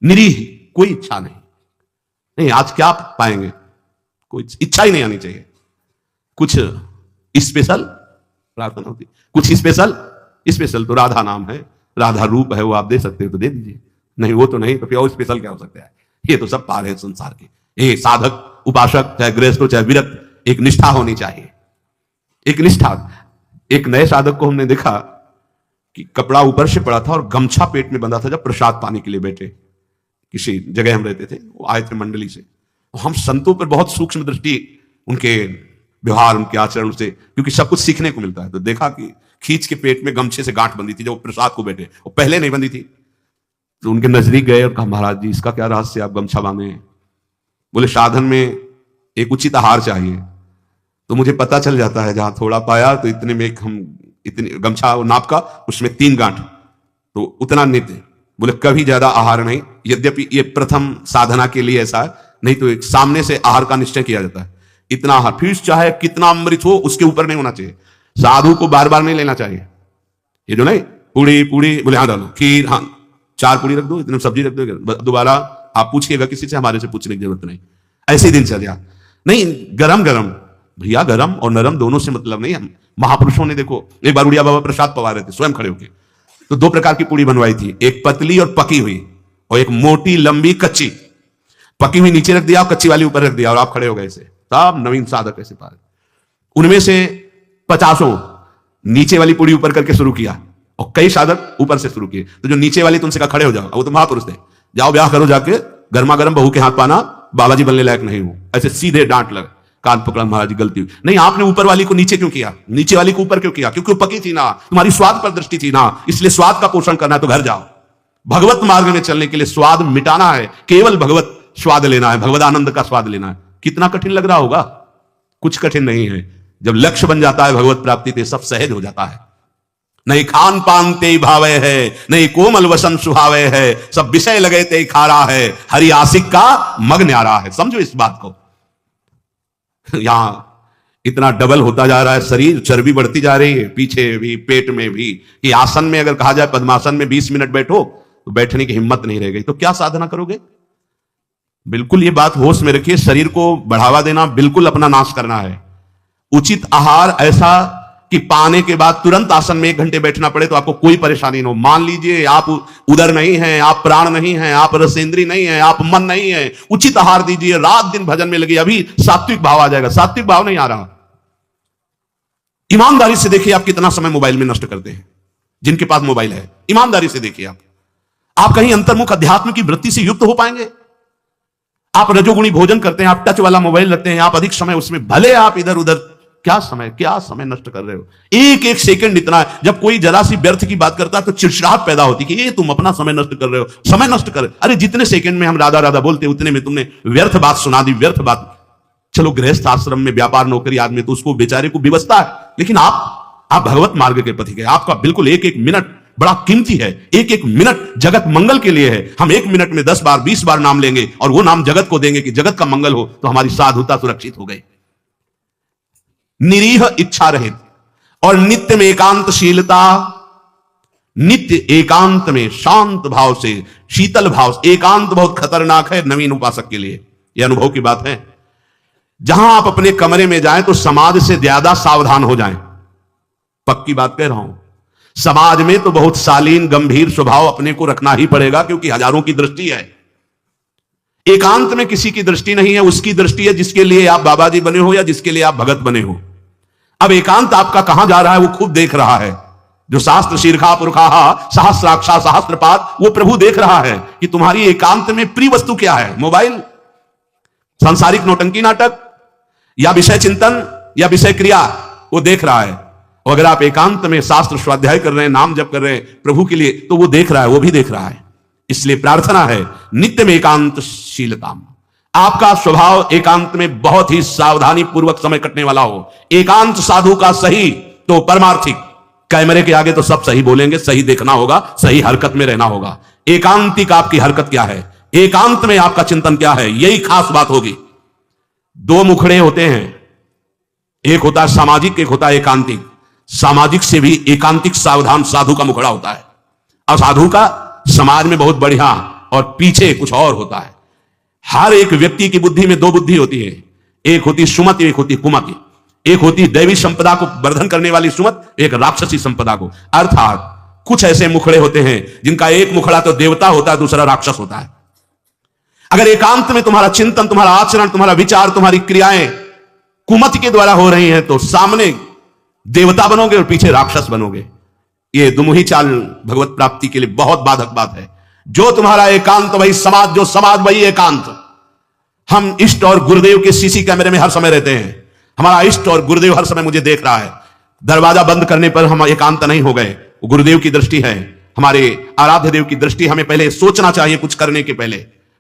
निरीह, कोई इच्छा नहीं। आज क्या पाएंगे? कोई इच्छा ही नहीं आनी चाहिए। कुछ स्पेशल प्रार्थना होती, कुछ स्पेशल तो राधा नाम है, राधा रूप है, वो आप दे सकते हो तो दे दीजिए, नहीं वो तो नहीं, तो फिर और स्पेशल क्या हो सकता है? ये तो सब पार है संसार के। ये साधक, उपासक, चाहे गृहस्थ हो चाहे विरक्त, एक निष्ठा होनी चाहिए। एक निष्ठा। एक नए साधक को हमने देखा कि कपड़ा ऊपर से पड़ा था और गमछा पेट में बंधा था। जब प्रसाद पाने के लिए बैठे, किसी जगह हम रहते थे, वो आए थे मंडली से। हम संतों पर बहुत सूक्ष्म दृष्टि, उनके व्यवहार, उनके आचरण से, क्योंकि सब कुछ सीखने को मिलता है। तो देखा कि खींच के पेट में गमछे से गांठ बंधी थी जब वो प्रसाद को बैठे, वो पहले नहीं बंधी थी। तो उनके नजदीक गए और कहा, महाराज जी इसका क्या रहस्य, आप गमछा बांधे? बोले, साधन में एक उचित आहार चाहिए, तो मुझे पता चल जाता है जहां थोड़ा पाया तो इतने में हम इतने गमछा नाप का, उसमें 3 गांठ, तो उतना नित्य। बोले कभी ज्यादा आहार नहीं, यद्यपि ये प्रथम साधना के लिए ऐसा है, नहीं तो एक सामने से आहार का निश्चय किया जाता है। इतना आहार, फिर चाहे कितना अमृत हो उसके ऊपर नहीं होना चाहिए। साधु को बार बार नहीं लेना चाहिए। ये जो नहीं पूड़ी बोले हाँ डालो, खीर हाँ 4 पूड़ी रख दो, इतने सब्जी रख दो, दोबारा आप पूछिएगा किसी से, हमारे से पूछने की जरूरत नहीं। ऐसी दिनचर्या नहीं। गरम भैया, गरम और नरम दोनों से मतलब नहीं। हम महापुरुषों ने देखो, एक बार उड़िया बाबा प्रसाद पवा रहे थे स्वयं खड़े होके, तो 2 प्रकार की पूड़ी बनवाई थी, एक पतली और पकी हुई। और एक मोटी लंबी कच्ची, पकी हुई नीचे रख दिया और कच्ची वाली ऊपर रख दिया, और आप खड़े हो गए। ऐसे सब नवीन साधक ऐसे पार, उनमें से 50 नीचे वाली पूरी ऊपर करके शुरू किया और कई साधक ऊपर से शुरू किए। तो जो नीचे वाली तुमसे कहा खड़े हो जाओ, वो तो महापुरुष थे, जाओ ब्याह करो जाके, गर्मा गर्म बहू के हाथ पाना, बाबा जी बनने लायक नहीं हूं। ऐसे सीधे डांट लगा, कान पकड़ा, महाराज जी गलती हुई। नहीं, आपने ऊपर वाली को नीचे क्यों किया, नीचे वाली को ऊपर क्यों किया? क्योंकि वो पकी थी ना, तुम्हारी स्वाद पर दृष्टि थी ना, इसलिए स्वाद का पोषण करना है तो घर जाओ। भगवत मार्ग में चलने के लिए स्वाद मिटाना है, केवल भगवत स्वाद लेना है, भगवत आनंद का स्वाद लेना है। कितना कठिन लग रहा होगा? कुछ कठिन नहीं है। जब लक्ष्य बन जाता है भगवत प्राप्ति तो सब सहज हो जाता है। नहीं खान पान ते भावे है, नहीं कोमल वसन सुहावे है, सब विषय लगे ते खारा है, हरि आशिक का मग न्यारा है। समझो इस बात को। यहां इतना डबल होता जा रहा है शरीर, चर्बी बढ़ती जा रही है, पीछे भी पेट में भी, कि आसन में अगर कहा जाए पद्मासन में 20 मिनट बैठो तो बैठने की हिम्मत नहीं रह गई, तो क्या साधना करोगे? बिल्कुल ये बात होश में रखिए, शरीर को बढ़ावा देना बिल्कुल अपना नाश करना है। उचित आहार ऐसा कि पाने के बाद तुरंत आसन में 1 घंटे बैठना पड़े तो आपको कोई परेशानी न हो। मान लीजिए आप उदर नहीं है, आप प्राण नहीं है, आप रसेंद्री नहीं है, आप मन नहीं है, उचित आहार दीजिए, रात दिन भजन में लगी, अभी सात्विक भाव आ जाएगा। सात्विक भाव नहीं आ रहा। ईमानदारी से देखिए आप कितना समय मोबाइल में नष्ट करते हैं, जिनके पास मोबाइल है। ईमानदारी से देखिए आप कहीं अंतर्मुख अध्यात्म की वृत्ति से युक्त हो पाएंगे? आप रजोगुणी भोजन करते हैं, आप टच वाला मोबाइल रखते हैं, आप अधिक समय उसमें, भले आप इधर उधर, क्या समय नष्ट कर रहे हो। एक एक सेकंड इतना है। जब कोई जरा सी व्यर्थ की बात करता है तो चिड़चिड़ाहट पैदा होती है कि ये तुम अपना समय नष्ट कर रहे हो, समय नष्ट कर। अरे जितने सेकंड में हम राधा राधा बोलते उतने में तुमने व्यर्थ बात सुना दी, व्यर्थ बात। चलो गृहस्थ आश्रम में व्यापार नौकरी आदमी तो उसको बेचारे को विवशता है, लेकिन आप भगवत मार्ग के पथिक है। आपका बिल्कुल एक एक मिनट बड़ा कीमती है, एक एक मिनट जगत मंगल के लिए है। हम 1 मिनट में 10 बार 20 बार नाम लेंगे और वो नाम जगत को देंगे कि जगत का मंगल हो, तो हमारी साधुता सुरक्षित हो गई। निरीह इच्छा रहित और नित्य में एकांतशीलता, नित्य एकांत में शांत भाव से, शीतल भाव से। एकांत बहुत खतरनाक है नवीन उपासक के लिए, यह अनुभव की बात है। जहां आप अपने कमरे में जाएं तो समाज से ज्यादा सावधान हो जाएं, पक्की बात कह रहा हूं। समाज में तो बहुत शालीन गंभीर स्वभाव अपने को रखना ही पड़ेगा, क्योंकि हजारों की दृष्टि है। एकांत में किसी की दृष्टि नहीं है, उसकी दृष्टि है जिसके लिए आप बाबा जी बने हो या जिसके लिए आप भगत बने हो। अब एकांत आपका कहां जा रहा है वो खूब देख रहा है। जो शास्त्र शीर्षा पुरखा सहस्राक्षा सहस्त्रपाद, वो प्रभु देख रहा है कि तुम्हारी एकांत में प्रिय वस्तु क्या है। मोबाइल, सांसारिक नौटंकी नाटक, या विषय चिंतन, या विषय क्रिया, वो देख रहा है। और अगर आप एकांत में शास्त्र स्वाध्याय कर रहे हैं, नाम जप कर रहे हैं प्रभु के लिए, तो वो देख रहा है, वो भी देख रहा है। इसलिए प्रार्थना है नित्य में एकांतशीलता। आपका स्वभाव एकांत में बहुत ही सावधानी पूर्वक समय कटने वाला हो। एकांत साधु का सही तो परमार्थिक, कैमरे के आगे तो सब सही बोलेंगे, सही देखना होगा, सही हरकत में रहना होगा। एकांतिक आपकी हरकत क्या है, एकांत में आपका चिंतन क्या है, यही खास बात होगी। 2 मुखड़े होते हैं, एक होता है सामाजिक, एक होता है एकांतिक। सामाजिक से भी एकांतिक सावधान साधु का मुखड़ा होता है। असाधु का समाज में बहुत बढ़िया और पीछे कुछ और होता है। हर एक व्यक्ति की बुद्धि में 2 बुद्धि होती है, एक होती सुमति, एक होती कुमति। एक होती दैवी संपदा को वर्धन करने वाली सुमत, एक राक्षसी संपदा को। अर्थात कुछ ऐसे मुखड़े होते हैं जिनका एक मुखड़ा तो देवता होता है, दूसरा राक्षस होता है। अगर एकांत में तुम्हारा चिंतन, तुम्हारा आचरण, तुम्हारा विचार, तुम्हारी क्रियाएं कुमति के द्वारा हो रही हैं, तो सामने देवता बनोगे और पीछे राक्षस बनोगे। ये दुमुही चाल भगवत प्राप्ति के लिए बहुत बाधक बात है। जो तुम्हारा एकांत वही समाज, जो समाज वही एकांत। हम इष्ट और गुरुदेव के सीसी कैमरे में हर समय रहते हैं। हमारा इष्ट और गुरुदेव हर समय मुझे देख रहा है। दरवाजा बंद करने पर हम एकांत नहीं हो गए, वो गुरुदेव की दृष्टि है, हमारे आराध्य देव की दृष्टि। हमें पहले सोचना चाहिए, कुछ करने के पहले,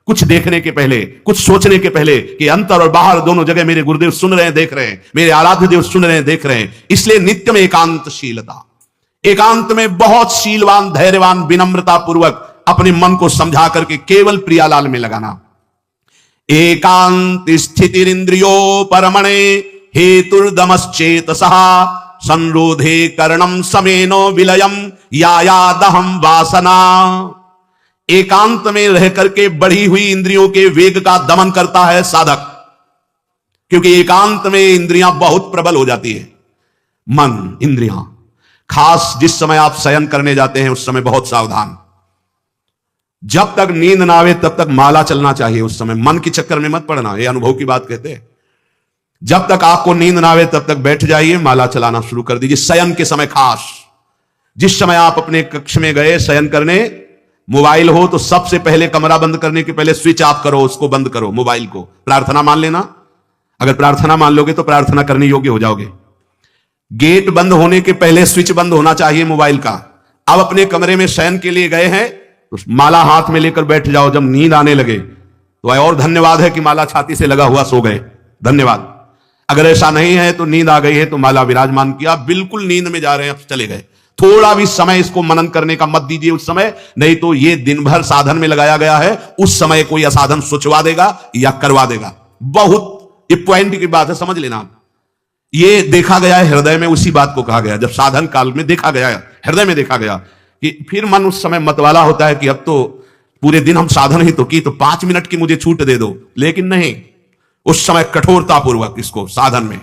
कुछ देखने के पहले, कुछ सोचने के पहले, कि अंतर और बाहर दोनों जगह मेरे गुरुदेव सुन रहे हैं, देख रहे हैं, मेरे आराध्य देव सुन रहे हैं, देख रहे हैं। इसलिए नित्य में एकांतशीलता, एकांत में बहुत शीलवान, धैर्यवान, विनम्रता पूर्वक अपने मन को समझा करके केवल प्रियालाल में लगाना। एकांत स्थितिरिंद्रियो परमणे हेतुर्दमश्चेतसः संरोधे कर्णम समेनो विलयम यायादहम वासना। एकांत में रह करके बढ़ी हुई इंद्रियों के वेग का दमन करता है साधक, क्योंकि एकांत में इंद्रियां बहुत प्रबल हो जाती है। मन, इंद्रियां, खास जिस समय आप शयन करने जाते हैं उस समय बहुत सावधान। जब तक नींद ना आवे तब तक माला चलना चाहिए। उस समय मन के चक्कर में मत पड़ना, ये अनुभव की बात कहते हैं। जब तक आपको नींद ना आवे तब तक बैठ जाइए, माला चलाना शुरू कर दीजिए। शयन के समय खास, जिस समय आप अपने कक्ष में गए शयन करने, मोबाइल हो तो सबसे पहले कमरा बंद करने के पहले स्विच ऑफ करो, उसको बंद करो मोबाइल को। प्रार्थना मान लेना, अगर प्रार्थना मान लोगे तो प्रार्थना करने योग्य हो जाओगे। गेट बंद होने के पहले स्विच बंद होना चाहिए मोबाइल का। अब अपने कमरे में शयन के लिए गए हैं तो माला हाथ में लेकर बैठ जाओ। जब नींद आने लगे तो और धन्यवाद है कि माला छाती से लगा हुआ सो गए, धन्यवाद। अगर ऐसा नहीं है तो नींद आ गई है तो माला विराजमान किया, बिल्कुल नींद में जा रहे हैं अब चले गए। थोड़ा भी समय इसको मनन करने का मत दीजिए उस समय, नहीं तो ये दिन भर साधन में लगाया गया है, उस समय कोई असाधन सोचवा देगा या करवा देगा। बहुत ये पॉइंट की बात है, समझ लेना आप। ये देखा गया है हृदय में, उसी बात को कहा गया जब साधन काल में देखा गया है, हृदय में देखा गया कि फिर मन उस समय मतवाला होता है कि अब तो पूरे दिन हम साधन ही तो की, तो 5 मिनट की मुझे छूट दे दो। लेकिन नहीं, उस समय कठोरता पूर्वक इसको साधन में,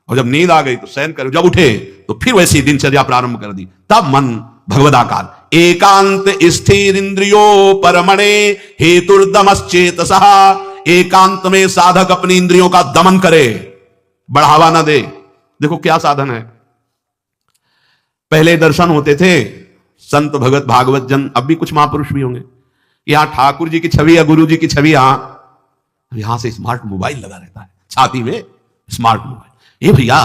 और जब नींद आ गई तो शयन करो, जब उठे तो फिर वैसी दिनचर्या प्रारंभ कर दी। तब मन भगवदाकार एकांत स्थिर इंद्रियो परमणे हेतुर्दमश्चेतसः। एकांत में साधक अपनी इंद्रियों का दमन करे, बढ़ावा ना दे। देखो क्या साधन है। पहले दर्शन होते थे संत भगत भागवत जन, अब भी कुछ महापुरुष भी होंगे, यहां ठाकुर जी की छवि या गुरु जी की छवि, यहां से स्मार्ट मोबाइल लगा रहता है छाती में, स्मार्ट मोबाइल। ये भैया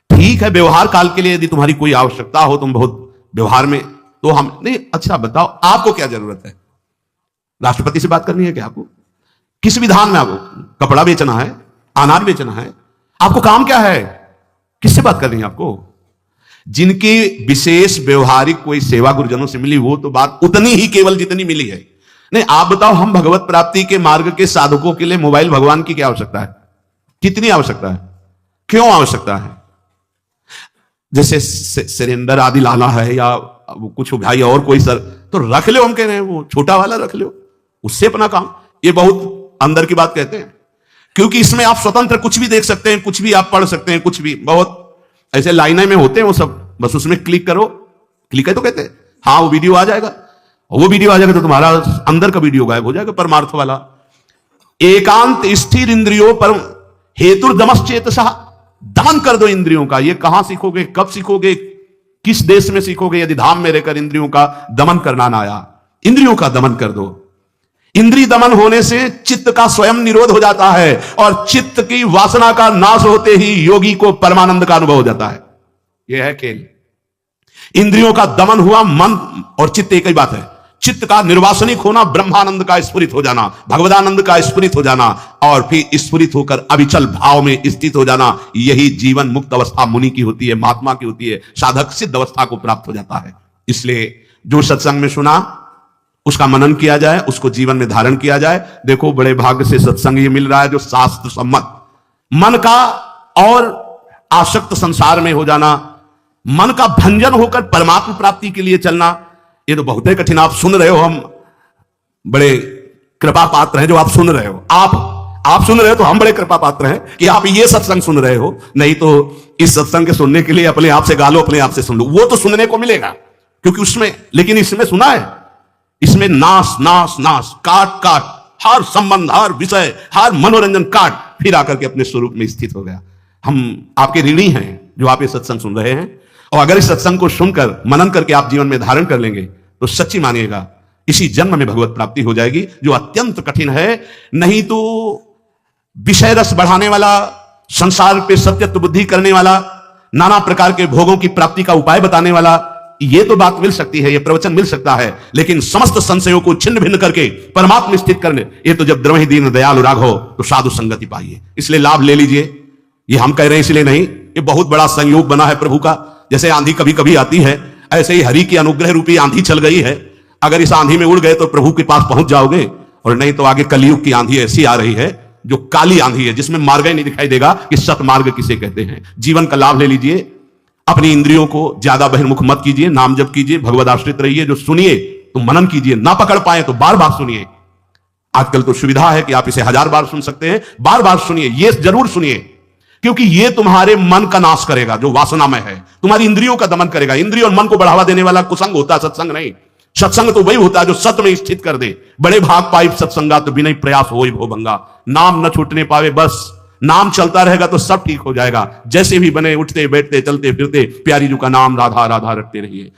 ठीक है, व्यवहार काल के लिए यदि तुम्हारी कोई आवश्यकता हो, तुम बहुत व्यवहार में, तो हम नहीं। अच्छा बताओ आपको क्या जरूरत है? राष्ट्रपति से बात करनी है क्या आपको? किस विधान में आपको कपड़ा बेचना है, अनाज बेचना है? आपको काम क्या है? किससे बात करनी है आपको? जिनकी विशेष व्यवहारिक कोई सेवा गुरुजनों से मिली, वो तो बात उतनी ही केवल जितनी मिली है। नहीं, आप बताओ, हम भगवत प्राप्ति के मार्ग के साधकों के लिए मोबाइल भगवान की क्या आवश्यकता है? कितनी आवश्यकता है? क्यों आवश्यकता है? जैसे सिलेंडर आदि लाना है या कुछ भाई और कोई सर, तो रख लो, हम कह रहे हैं वो छोटा वाला रख लो, उससे अपना काम। ये बहुत अंदर की बात कहते हैं, क्योंकि इसमें आप स्वतंत्र कुछ भी देख सकते हैं, कुछ भी आप पढ़ सकते हैं, कुछ भी। बहुत ऐसे लाइनें में होते हैं वो सब, बस उसमें क्लिक करो, क्लिक है तो कहते हैं हाँ वो वीडियो आ जाएगा, वो वीडियो आ जाएगा तो तुम्हारा अंदर का वीडियो गायब हो जाएगा, परमार्थ वाला। एकांत स्थिर इंद्रियों पर हेतुर्दमश्चेतसः, दमन कर दो इंद्रियों का। ये कहां सीखोगे, कब सीखोगे, किस देश में सीखोगे, यदि धाम में रहकर इंद्रियों का दमन करना ना आया? इंद्रियों का दमन कर दो। इंद्रिय दमन होने से चित्त का स्वयं निरोध हो जाता है, और चित्त की वासना का नाश होते ही योगी को परमानंद का अनुभव हो जाता है। यह है खेल। इंद्रियों का दमन हुआ, मन और चित्त एक ही बात है। चित्त का निर्वासनिक होना, ब्रह्मानंद का स्फुरित हो जाना, भगवदानंद का स्फुरित हो जाना, और फिर स्फुरित होकर अविचल भाव में स्थित हो जाना, यही जीवन मुक्त अवस्था मुनि की होती है, महात्मा की होती है। साधक सिद्ध अवस्था को प्राप्त हो जाता है। इसलिए जो सत्संग में सुना उसका मनन किया जाए, उसको जीवन में धारण किया जाए। देखो बड़े भाग्य से सत्संग ये मिल रहा है जो शास्त्र सम्मत। मन का और आसक्त संसार में हो जाना, मन का भंजन होकर परमात्मा प्राप्ति के लिए चलना, ये तो बहुत ही कठिन। आप सुन रहे हो, हम बड़े कृपा पात्र हैं जो आप सुन रहे हो। आप सुन रहे हो तो हम बड़े कृपा पात्र हैं कि आप ये सत्संग सुन रहे हो। नहीं तो इस सत्संग के सुनने के लिए अपने आप से गा लो, अपने आप से सुन लो, वो तो सुनने को मिलेगा क्योंकि उसमें। लेकिन इसमें सुना है, इसमें नाश नाश नाश, काट काट, हर संबंध, हर विषय, हर मनोरंजन काट, फिर आकर के अपने स्वरूप में स्थित हो गया। हम आपके ऋणी हैं जो आप ये सत्संग सुन रहे हैं, और अगर इस सत्संग को सुनकर मनन करके आप जीवन में धारण कर लेंगे तो सच्ची मानिएगा इसी जन्म में भगवत प्राप्ति हो जाएगी, जो अत्यंत कठिन है। नहीं तो विषय रस बढ़ाने वाला, संसार पे सत्यत्व बुद्धि करने वाला, नाना प्रकार के भोगों की प्राप्ति का उपाय बताने वाला, ये तो बात मिल सकती है, ये प्रवचन मिल सकता है, लेकिन समस्त संशयों को छिन्न भिन्न करके परमात्मा स्थित करने, ये तो जब द्रवहि दीन दयालु राघव तो साधु संगति पाइए। इसलिए लाभ ले लीजिए। ये हम कह रहे हैं इसलिए नहीं, ये बहुत बड़ा संयोग बना है प्रभु का। जैसे आंधी कभी कभी आती है, ऐसे ही हरि की अनुग्रह रूपी आंधी चल गई है। अगर इस आंधी में उड़ गए तो प्रभु के पास पहुंच जाओगे, और नहीं तो आगे कलयुग की आंधी ऐसी आ रही है जो काली आंधी है, जिसमें मार्ग ही नहीं दिखाई देगा कि सतमार्ग किसे कहते हैं। जीवन का लाभ ले लीजिए। अपनी इंद्रियों को ज्यादा बहिर्मुख मत कीजिए, नाम जप कीजिए, भगवद आश्रित रहिए। जो सुनिए तो मनन कीजिए, ना पकड़ पाए तो बार बार सुनिए। आजकल तो सुविधा है कि आप इसे 1000 बार सुन सकते हैं। बार बार सुनिए, ये जरूर सुनिए, क्योंकि ये तुम्हारे मन का नाश करेगा जो वासनामय है, तुम्हारी इंद्रियों का दमन करेगा। इंद्रियों और मन को बढ़ावा देने वाला कुसंग होता है, सत्संग नहीं। सत्संग तो वही होता है जो सत्य में स्थित कर दे। बड़े भाग पाई सत्संगा तो बिना प्रयास हो भो भंगा। नाम न छूटने पावे बस, नाम चलता रहेगा तो सब ठीक हो जाएगा। जैसे भी बने, उठते बैठते चलते फिरते प्यारी जी का नाम राधा राधा रटते रहिए।